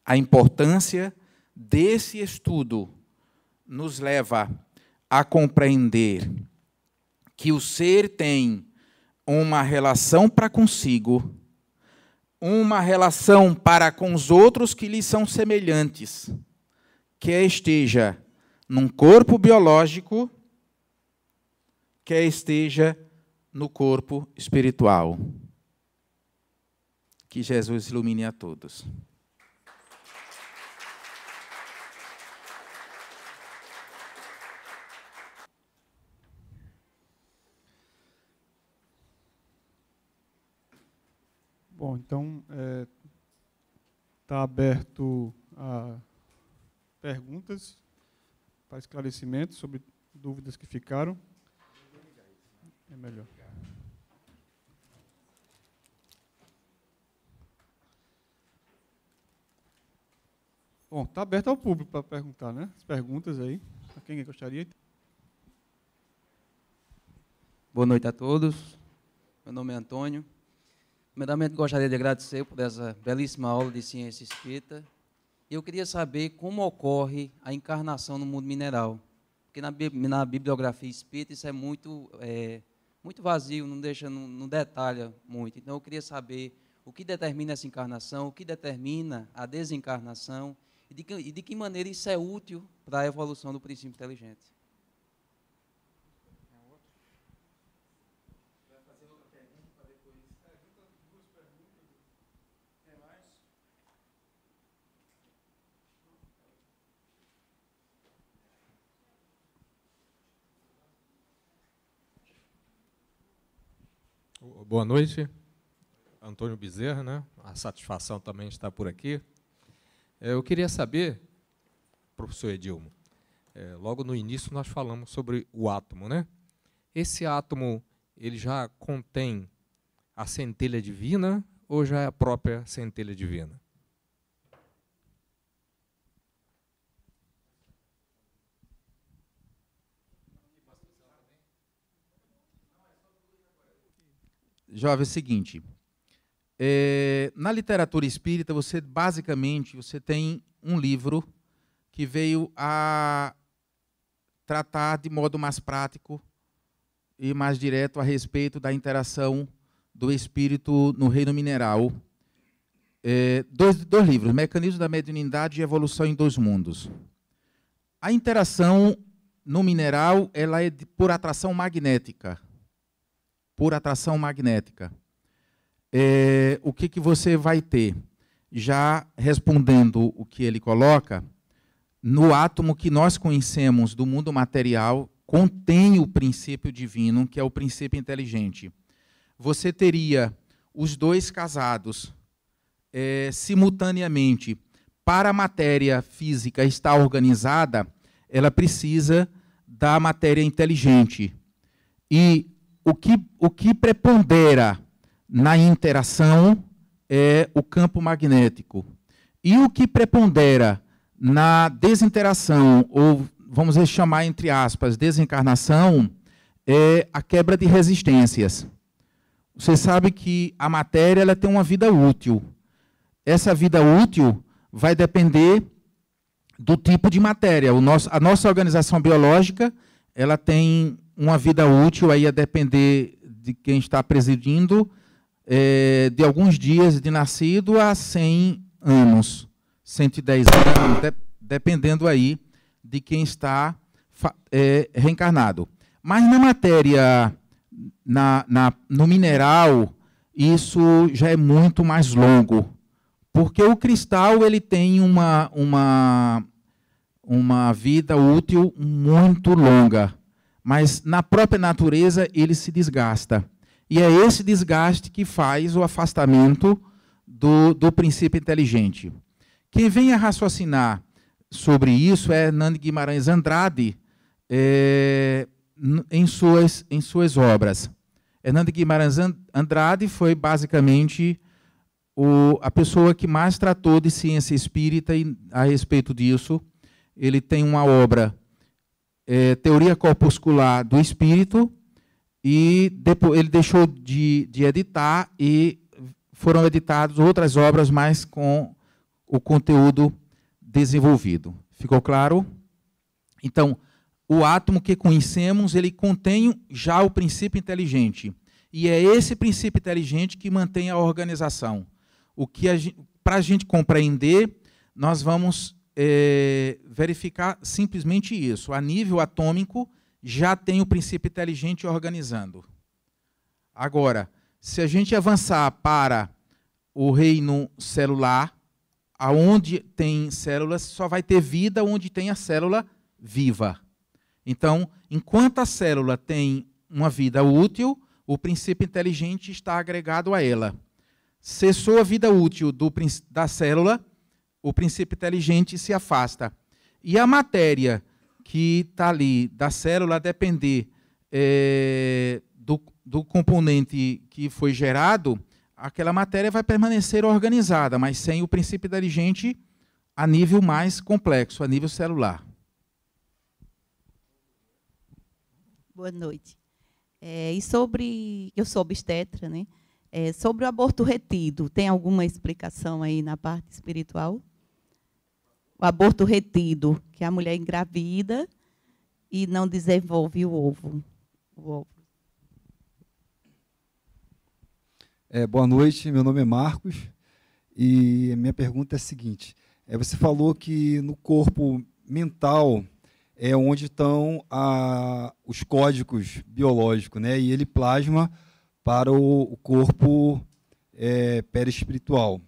S2: A importância desse estudo nos leva a compreender que o ser tem uma relação para consigo, uma relação para com os outros que lhe são semelhantes, quer esteja num corpo biológico, quer esteja no corpo espiritual. Que Jesus ilumine a todos.
S1: Bom, então, está aberto a perguntas para esclarecimento sobre dúvidas que ficaram. É melhor. Bom, está aberto ao público para perguntar, né? As perguntas aí. Para quem gostaria.
S3: Boa noite a todos. Meu nome é Antônio. Primeiramente, gostaria de agradecer por essa belíssima aula de ciência espírita. Eu queria saber como ocorre a encarnação no mundo mineral. Porque na bibliografia espírita isso é muito vazio, não detalha muito. Então, eu queria saber o que determina essa encarnação, o que determina a desencarnação e de que maneira isso é útil para a evolução do princípio inteligente.
S4: Boa noite, Antônio Bezerra, né? A satisfação também está por aqui. Eu queria saber, professor Edilmo, logo no início nós falamos sobre o átomo, né? Esse átomo, ele já contém a centelha divina ou já é a própria centelha divina?
S2: Jovem, é o seguinte, na literatura espírita, basicamente, você tem um livro que veio a tratar de modo mais prático e mais direto a respeito da interação do espírito no reino mineral. Dois livros, Mecanismo da Mediunidade e Evolução em Dois Mundos. A interação no mineral ela é por atração magnética. Por atração magnética. O que você vai ter? Já respondendo o que ele coloca, no átomo que nós conhecemos do mundo material, contém o princípio divino, que é o princípio inteligente. Você teria os dois casados simultaneamente. Para a matéria física estar organizada, ela precisa da matéria inteligente. E o que prepondera na interação é o campo magnético. E o que prepondera na desinteração, ou vamos chamar entre aspas, desencarnação, é a quebra de resistências. Você sabe que a matéria ela tem uma vida útil. Essa vida útil vai depender do tipo de matéria. A nossa organização biológica ela tem uma vida útil aí a depender de quem está presidindo, de alguns dias de nascido a 100 anos, 110 anos, dependendo aí de quem está reencarnado. Mas na matéria, no mineral, isso já é muito mais longo, porque o cristal ele tem uma vida útil muito longa. Mas na própria natureza ele se desgasta. E é esse desgaste que faz o afastamento do princípio inteligente. Quem vem a raciocinar sobre isso é Hernando Guimarães Andrade, em suas obras. Hernando Guimarães Andrade foi basicamente a pessoa que mais tratou de ciência espírita e, a respeito disso. Ele tem uma obra Teoria Corpuscular do Espírito, e depois ele deixou de editar e foram editadas outras obras mais com o conteúdo desenvolvido. Ficou claro? Então, o átomo que conhecemos, ele contém já o princípio inteligente. E é esse princípio inteligente que mantém a organização. Para a gente compreender, nós vamos verificar simplesmente isso. A nível atômico, já tem o princípio inteligente organizando. Agora, se a gente avançar para o reino celular, aonde tem células, só vai ter vida onde tem a célula viva. Então, enquanto a célula tem uma vida útil, o princípio inteligente está agregado a ela. Cessou a vida útil da célula, o princípio inteligente se afasta. E a matéria que está ali da célula, a depender do componente que foi gerado, aquela matéria vai permanecer organizada, mas sem o princípio inteligente a nível mais complexo, a nível celular.
S5: Boa noite. E sobre, eu sou obstetra, né? Sobre o aborto retido, tem alguma explicação aí na parte espiritual? O aborto retido, que a mulher engravida e não desenvolve o ovo.
S6: Boa noite, meu nome é Marcos, e a minha pergunta é a seguinte. Você falou que no corpo mental é onde estão os códigos biológicos, né? E ele plasma para o corpo perispiritual.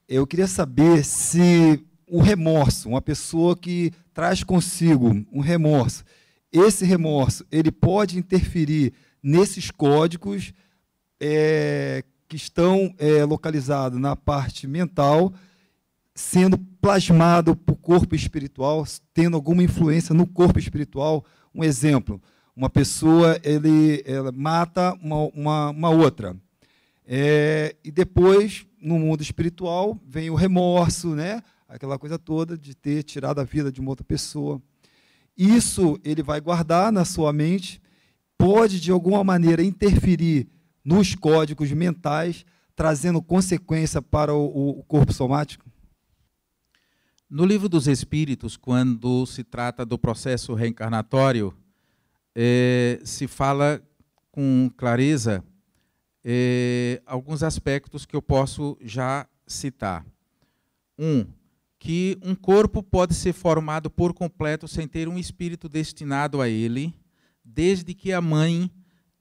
S6: Eu queria saber se o remorso, uma pessoa que traz consigo um remorso, esse remorso ele pode interferir nesses códigos que estão localizados na parte mental, sendo plasmado para o corpo espiritual, tendo alguma influência no corpo espiritual. Um exemplo, uma pessoa ela mata uma outra. E depois, no mundo espiritual, vem o remorso, né? Aquela coisa toda de ter tirado a vida de uma outra pessoa. Isso ele vai guardar na sua mente, pode, de alguma maneira, interferir nos códigos mentais, trazendo consequência para o corpo somático?
S2: No Livro dos Espíritos, quando se trata do processo reencarnatório, se fala com clareza alguns aspectos que eu posso já citar. Que um corpo pode ser formado por completo sem ter um espírito destinado a ele, desde que a mãe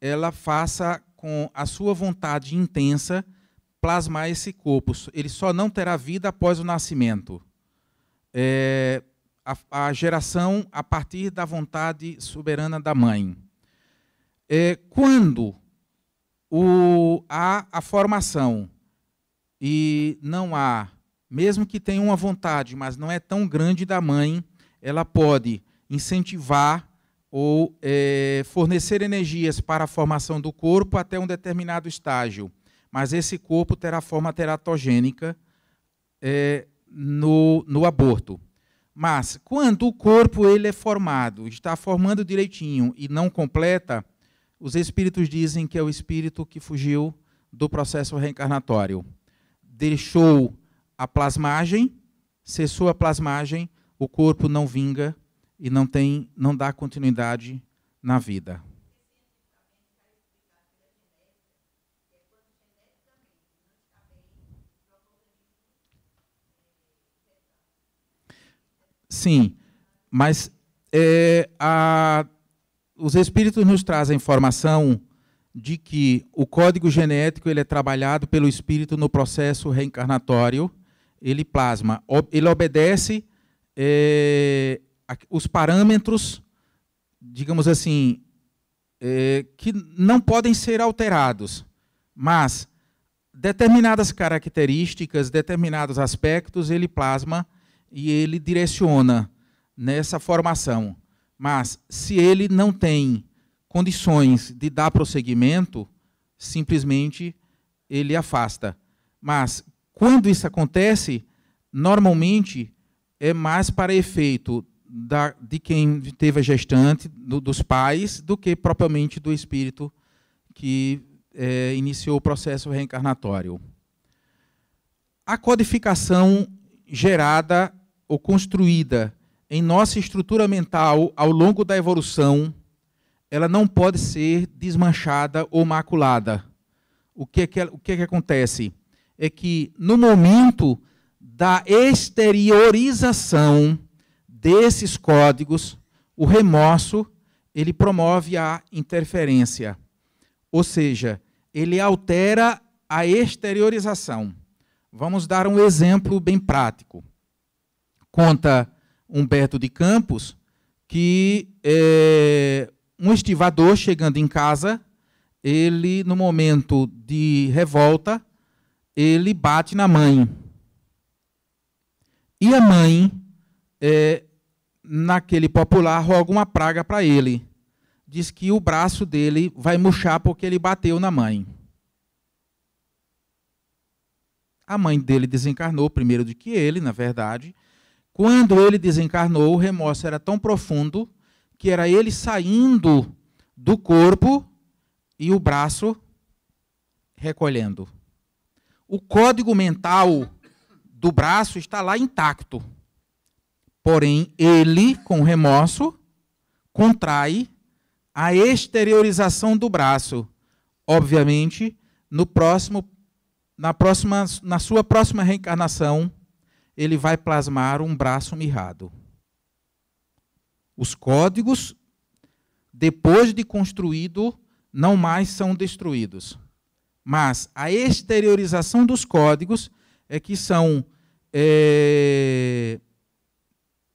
S2: ela faça com a sua vontade intensa plasmar esse corpo. Ele só não terá vida após o nascimento. A geração a partir da vontade soberana da mãe. Quando há a formação e não há, mesmo que tenha uma vontade, mas não é tão grande da mãe, ela pode incentivar ou fornecer energias para a formação do corpo até um determinado estágio. Mas esse corpo terá forma teratogênica no aborto. Mas, quando o corpo ele é formado, está formando direitinho e não completa, os espíritos dizem que é o espírito que fugiu do processo reencarnatório. Deixou a plasmagem, cessou a plasmagem, o corpo não vinga e não dá continuidade na vida. Sim, mas os espíritos nos trazem informação de que o código genético ele é trabalhado pelo espírito no processo reencarnatório, ele plasma, ele obedece os parâmetros, digamos assim, que não podem ser alterados, mas determinadas características, determinados aspectos, ele plasma e ele direciona nessa formação. Mas, se ele não tem condições de dar prosseguimento, simplesmente ele afasta. Mas, quando isso acontece, normalmente é mais para efeito de quem teve a gestante, dos pais, do que propriamente do espírito que iniciou o processo reencarnatório. A codificação gerada ou construída em nossa estrutura mental ao longo da evolução, ela não pode ser desmanchada ou maculada. O que acontece? É que, no momento da exteriorização desses códigos, o remorso ele promove a interferência. Ou seja, ele altera a exteriorização. Vamos dar um exemplo bem prático. Conta Humberto de Campos que um estivador chegando em casa, ele, no momento de revolta, ele bate na mãe. E a mãe, naquele popular, roga uma praga para ele. Diz que o braço dele vai murchar porque ele bateu na mãe. A mãe dele desencarnou primeiro do que ele, na verdade. Quando ele desencarnou, o remorso era tão profundo que era ele saindo do corpo e o braço recolhendo. O código mental do braço está lá intacto. Porém, ele, com remorso, contrai a exteriorização do braço. Obviamente, na sua próxima reencarnação, ele vai plasmar um braço mirrado. Os códigos, depois de construído, não mais são destruídos. Mas a exteriorização dos códigos é que são...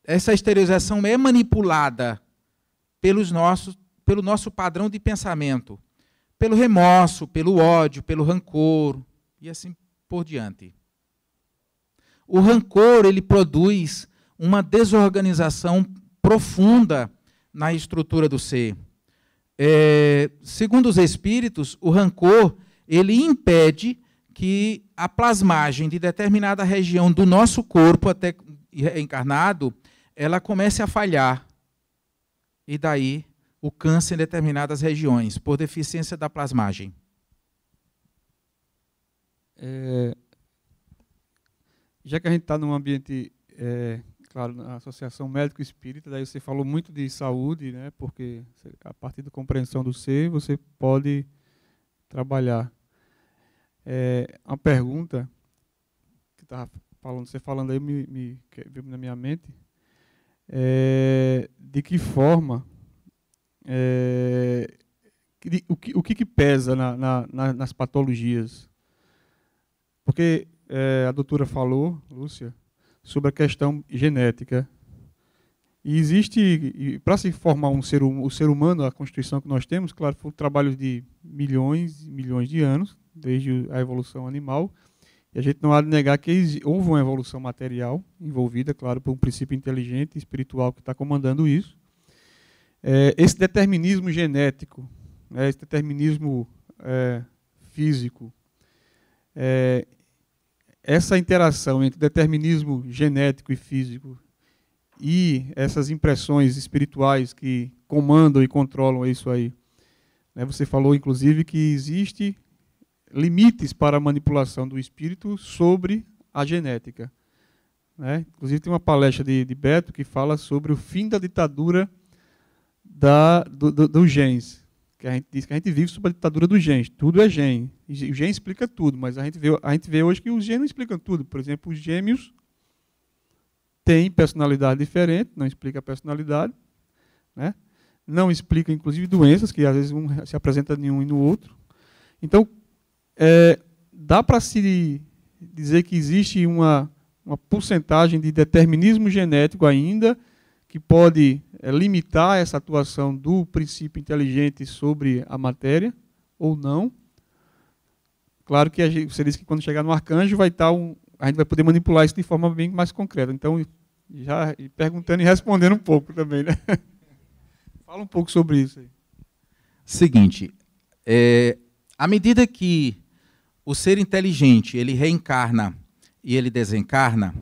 S2: essa exteriorização é manipulada pelo nosso padrão de pensamento, pelo remorso, pelo ódio, pelo rancor, e assim por diante. O rancor, ele produz uma desorganização profunda na estrutura do ser. Segundo os espíritos, o rancor, ele impede que a plasmagem de determinada região do nosso corpo, até encarnado, ela comece a falhar. E daí o câncer em determinadas regiões, por deficiência da plasmagem.
S1: Já que a gente está num ambiente, claro, na Associação Médico Espírita, daí você falou muito de saúde, né, porque a partir da compreensão do ser, você pode trabalhar. Uma pergunta que você falando aí veio na minha mente, de que forma, o que pesa nas patologias? Porque a doutora falou, Lúcia, sobre a questão genética. E existe, para se formar o ser humano, a constituição que nós temos, claro, foi um trabalho de milhões e milhões de anos, desde a evolução animal, e a gente não há de negar que houve uma evolução material envolvida, claro, por um princípio inteligente e espiritual que está comandando isso. Esse determinismo genético, esse determinismo físico, essa interação entre determinismo genético e físico e essas impressões espirituais que comandam e controlam isso aí. Você falou, inclusive, que existe limites para a manipulação do espírito sobre a genética. Inclusive, tem uma palestra de Beto que fala sobre o fim da ditadura dos genes. Que a gente diz que a gente vive sob a ditadura dos genes. Tudo é gene. O gene explica tudo, mas a gente vê hoje que os genes não explicam tudo. Por exemplo, os gêmeos têm personalidade diferente, não explica a personalidade. Não explica, inclusive, doenças, que às vezes um se apresenta em um e no outro. Então, dá para se dizer que existe uma porcentagem de determinismo genético ainda, que pode limitar essa atuação do princípio inteligente sobre a matéria, ou não. Claro que você disse que quando chegar no arcanjo a gente vai poder manipular isso de forma bem mais concreta. Então, já perguntando e respondendo um pouco também, né? Fala um pouco sobre isso aí.
S2: Seguinte, à medida que o ser inteligente ele reencarna e ele desencarna,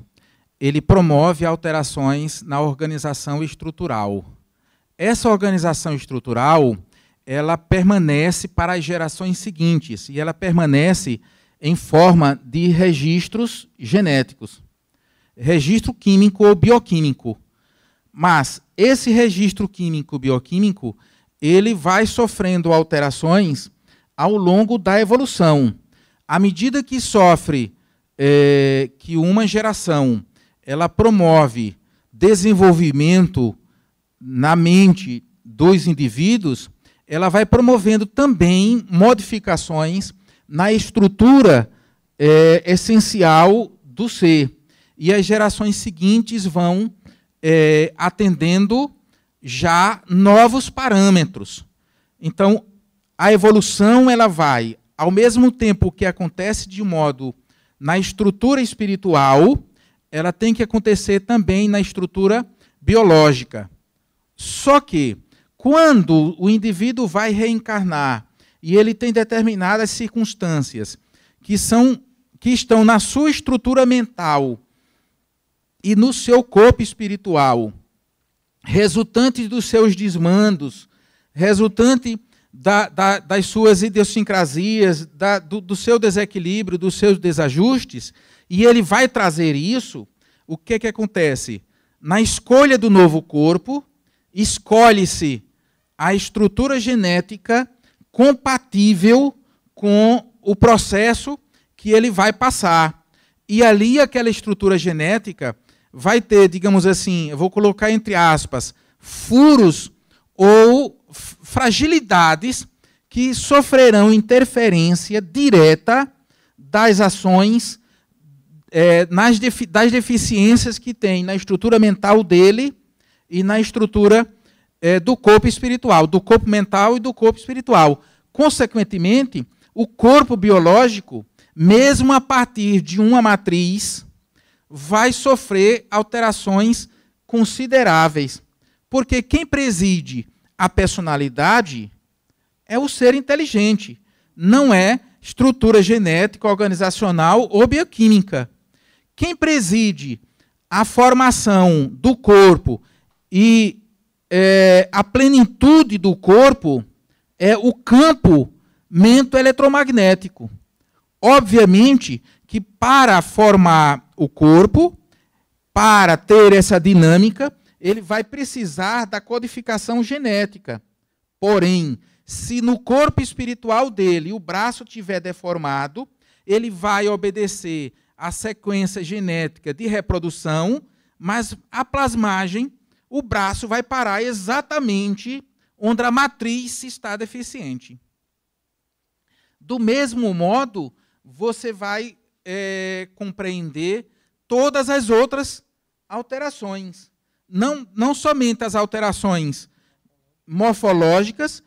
S2: ele promove alterações na organização estrutural. Essa organização estrutural, ela permanece para as gerações seguintes, e ela permanece em forma de registros genéticos, registro químico ou bioquímico. Mas esse registro químico-bioquímico, ele vai sofrendo alterações ao longo da evolução. À medida que sofre, que uma geração ela promove desenvolvimento na mente dos indivíduos, ela vai promovendo também modificações na estrutura essencial do ser. E as gerações seguintes vão atendendo já novos parâmetros. Então, a evolução ela vai, ao mesmo tempo que acontece de modo na estrutura espiritual, ela tem que acontecer também na estrutura biológica. Só que, quando o indivíduo vai reencarnar e ele tem determinadas circunstâncias que estão na sua estrutura mental e no seu corpo espiritual, resultantes dos seus desmandos, resultante das suas idiosincrasias, do seu desequilíbrio, dos seus desajustes, e ele vai trazer isso, o que acontece? Na escolha do novo corpo, escolhe-se a estrutura genética compatível com o processo que ele vai passar. E ali aquela estrutura genética vai ter, digamos assim, eu vou colocar entre aspas, furos ou fragilidades que sofrerão interferência direta das ações, das deficiências que tem na estrutura mental dele e na estrutura do corpo espiritual, do corpo mental e do corpo espiritual. Consequentemente, o corpo biológico, mesmo a partir de uma matriz, vai sofrer alterações consideráveis. Porque quem preside a personalidade é o ser inteligente, não é estrutura genética, organizacional ou bioquímica. Quem preside a formação do corpo e a plenitude do corpo é o campo mento-eletromagnético. Obviamente que para formar o corpo, para ter essa dinâmica, ele vai precisar da codificação genética. Porém, se no corpo espiritual dele o braço estiver deformado, ele vai obedecer à sequência genética de reprodução, mas a plasmagem, o braço vai parar exatamente onde a matriz está deficiente. Do mesmo modo, você vai compreender todas as outras alterações. Não somente as alterações morfológicas,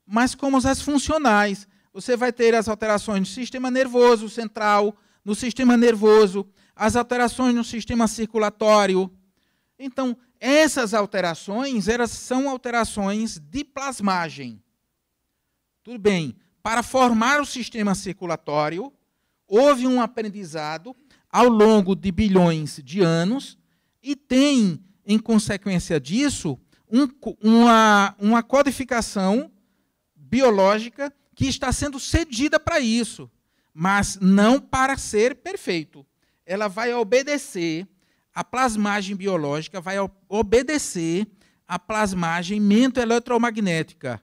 S2: mas como as funcionais. Você vai ter as alterações no sistema nervoso central, no sistema nervoso, as alterações no sistema circulatório. Então, essas alterações, elas são alterações de plasmagem. Tudo bem, para formar o sistema circulatório, houve um aprendizado ao longo de bilhões de anos e tem, em consequência disso, uma codificação biológica que está sendo cedida para isso, mas não para ser perfeito. Ela vai obedecer, a plasmagem biológica vai obedecer à plasmagem mento-eletromagnética,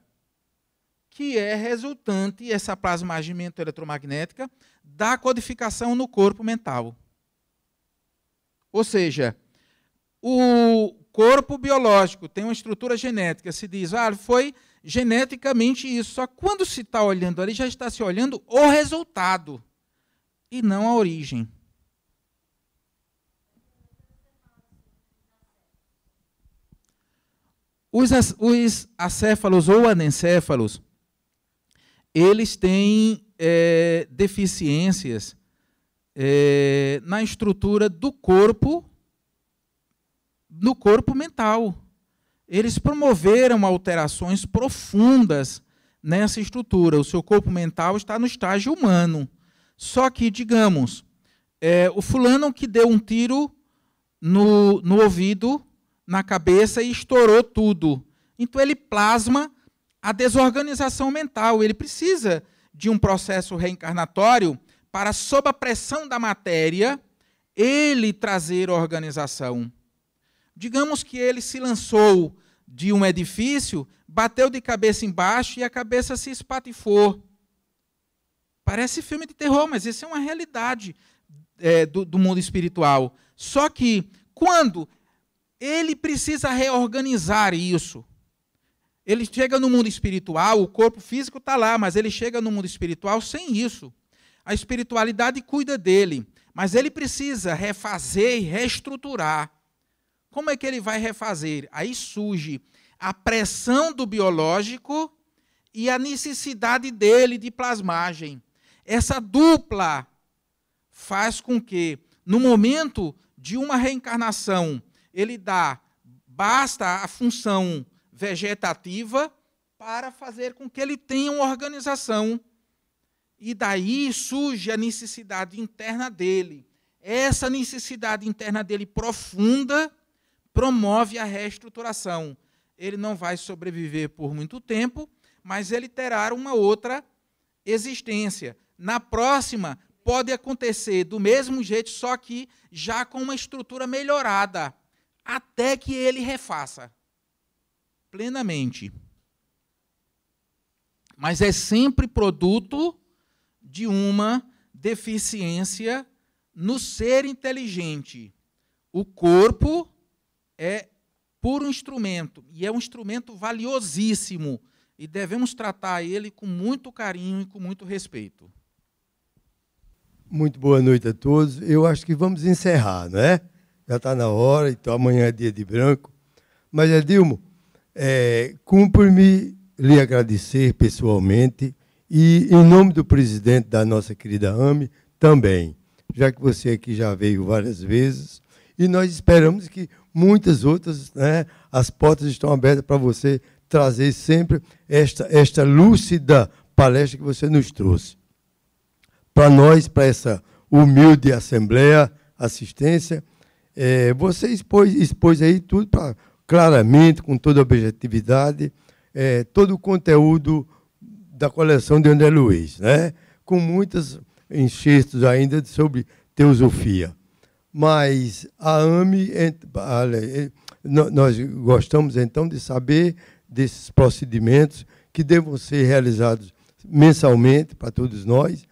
S2: que é resultante, essa plasmagem mento-eletromagnética, da codificação no corpo mental. Ou seja, o corpo biológico tem uma estrutura genética, se diz, foi geneticamente isso. Só que quando se está olhando ali, já está se olhando o resultado e não a origem. Os acéfalos ou anencéfalos, eles têm deficiências na estrutura do corpo, no corpo mental. Eles promoveram alterações profundas nessa estrutura. O seu corpo mental está no estágio humano. Só que, digamos, o fulano que deu um tiro no ouvido, na cabeça e estourou tudo. Então ele plasma a desorganização mental. Ele precisa de um processo reencarnatório para, sob a pressão da matéria, ele trazer organização. Digamos que ele se lançou de um edifício, bateu de cabeça embaixo e a cabeça se espatifou. Parece filme de terror, mas isso é uma realidade do mundo espiritual. Só que, quando ele precisa reorganizar isso, ele chega no mundo espiritual, o corpo físico está lá, mas ele chega no mundo espiritual sem isso. A espiritualidade cuida dele, mas ele precisa refazer e reestruturar. Como é que ele vai refazer? Aí surge a pressão do biológico e a necessidade dele de plasmagem. Essa dupla faz com que, no momento de uma reencarnação, basta a função vegetativa para fazer com que ele tenha uma organização. E daí surge a necessidade interna dele. Essa necessidade interna dele profunda promove a reestruturação. Ele não vai sobreviver por muito tempo, mas ele terá uma outra existência. Na próxima, pode acontecer do mesmo jeito, só que já com uma estrutura melhorada, até que ele refaça plenamente. Mas é sempre produto de uma deficiência no ser inteligente. O corpo é puro instrumento, e é um instrumento valiosíssimo, e devemos tratar ele com muito carinho e com muito respeito.
S7: Muito boa noite a todos. Eu acho que vamos encerrar, não é? Já está na hora, então amanhã é dia de branco. Mas, Edilmo, cumpre-me lhe agradecer pessoalmente e, em nome do presidente da nossa querida AME, também, já que você aqui já veio várias vezes, e nós esperamos que muitas outras, né, as portas estão abertas para você trazer sempre esta lúcida palestra que você nos trouxe. Para nós, para essa humilde assembleia, assistência, você expôs aí tudo claramente, com toda a objetividade, todo o conteúdo da coleção de André Luiz, né? Com muitos enxertos ainda sobre teosofia. Mas a AME, nós gostamos então de saber desses procedimentos que devam ser realizados mensalmente para todos nós.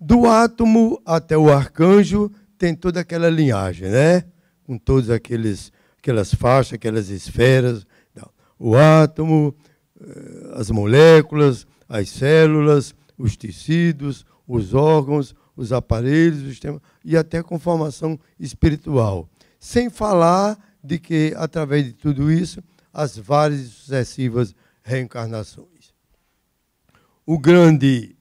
S7: Do átomo até o arcanjo tem toda aquela linhagem, né? Com todas aquelas faixas, aquelas esferas. O átomo, as moléculas, as células, os tecidos, os órgãos, os aparelhos, o sistema, e até a conformação espiritual. Sem falar de que, através de tudo isso, as várias e sucessivas reencarnações. O grande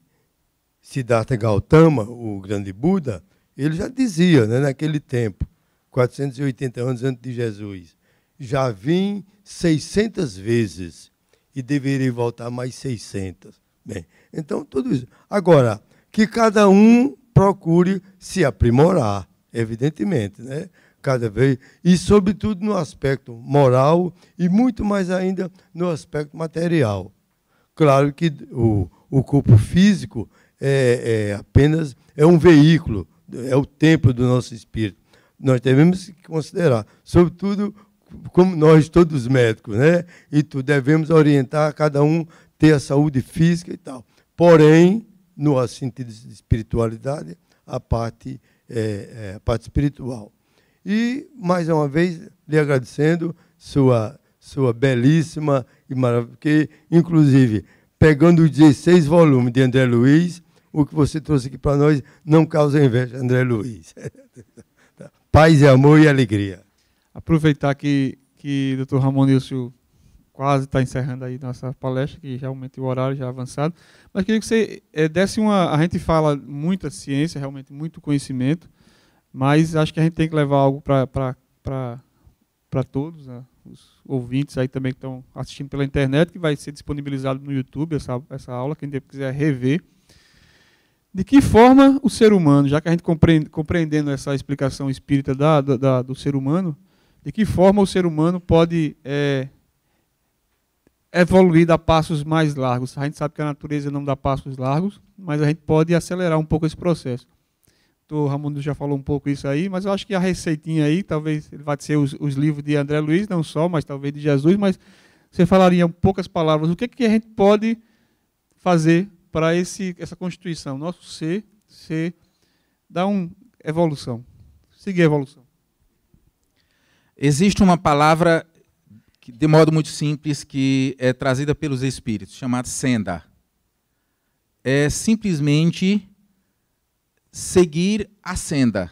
S7: Siddhartha Gautama, o grande Buda, ele já dizia, né, naquele tempo, 480 anos antes de Jesus, já vim 600 vezes e deveria voltar mais 600. Bem, então, tudo isso. Agora, que cada um procure se aprimorar, evidentemente, né? Cada vez, e sobretudo no aspecto moral e muito mais ainda no aspecto material. Claro que o corpo físico apenas um veículo, é o templo do nosso espírito. Nós devemos considerar, sobretudo como nós todos médicos, né? E devemos orientar cada um ter a saúde física e tal. Porém, no sentido de espiritualidade, a parte espiritual. E, mais uma vez, lhe agradecendo sua belíssima e maravilhosa, porque, inclusive, pegando os 16 volumes de André Luiz, o que você trouxe aqui para nós não causa inveja, André Luiz. Paz e amor e alegria. Aproveitar
S1: que o Dr. Ramon Nilson quase está encerrando aí nossa palestra, que realmente o horário já é avançado, mas queria que você desse a gente fala muita ciência, realmente muito conhecimento, mas acho que a gente tem que levar algo para todos, né? Os ouvintes aí também que estão assistindo pela internet, que vai ser disponibilizado no YouTube essa aula, quem quiser rever. De que forma o ser humano, já que a gente compreendendo essa explicação espírita do ser humano, de que forma o ser humano pode evoluir, dar passos mais largos? A gente sabe que a natureza não dá passos largos, mas a gente pode acelerar um pouco esse processo. O Ramon já falou um pouco isso aí, mas eu acho que a receitinha aí, talvez vai ser os livros de André Luiz, não só, mas talvez de Jesus, mas você falaria em poucas palavras, o que a gente pode fazer para essa constituição, nosso ser dar uma evolução, seguir a evolução?
S2: Existe uma palavra, de modo muito simples, que é trazida pelos espíritos, chamada senda. É simplesmente seguir a senda.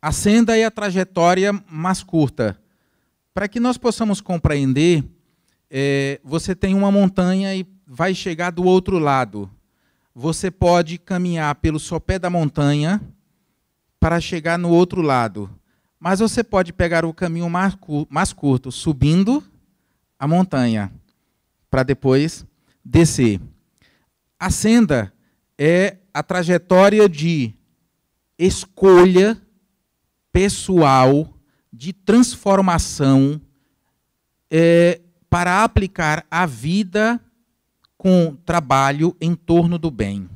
S2: A senda é a trajetória mais curta. Para que nós possamos compreender, você tem uma montanha e vai chegar do outro lado. Você pode caminhar pelo sopé da montanha, para chegar no outro lado. Mas você pode pegar o caminho mais curto, subindo a montanha, para depois descer. A senda é a trajetória de escolha pessoal, de transformação, para aplicar a vida com trabalho em torno do bem.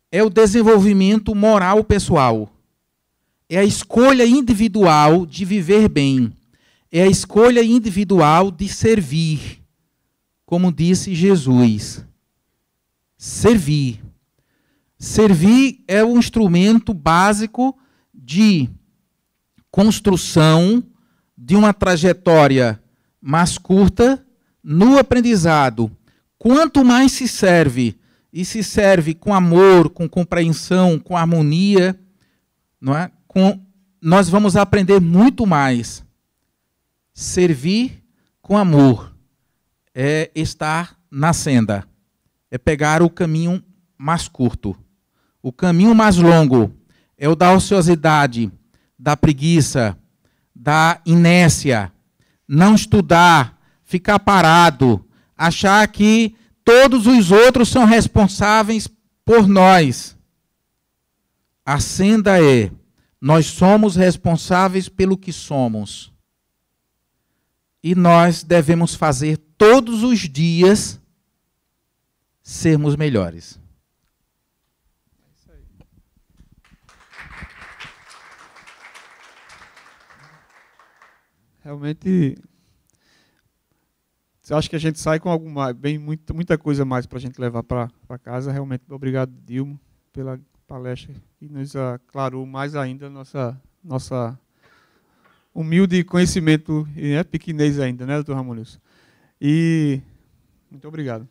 S2: É o desenvolvimento moral pessoal. É a escolha individual de viver bem. É a escolha individual de servir. Como disse Jesus. Servir. Servir é o instrumento básico de construção de uma trajetória mais curta no aprendizado. Quanto mais se serve, e se serve com amor, com compreensão, com harmonia, não é? Nós vamos aprender muito mais. Servir com amor é estar na senda, é pegar o caminho mais curto. O caminho mais longo é o da ociosidade, da preguiça, da inércia, não estudar, ficar parado, achar que todos os outros são responsáveis por nós. A senda é: nós somos responsáveis pelo que somos. E nós devemos fazer todos os dias sermos melhores.
S1: Realmente, eu acho que a gente sai com muita coisa mais para a gente levar para casa. Realmente, obrigado, Dilma, pela palestra, que nos aclarou mais ainda nossa humilde conhecimento, e pequenez ainda, né, doutor Ramon Nilson? E muito obrigado.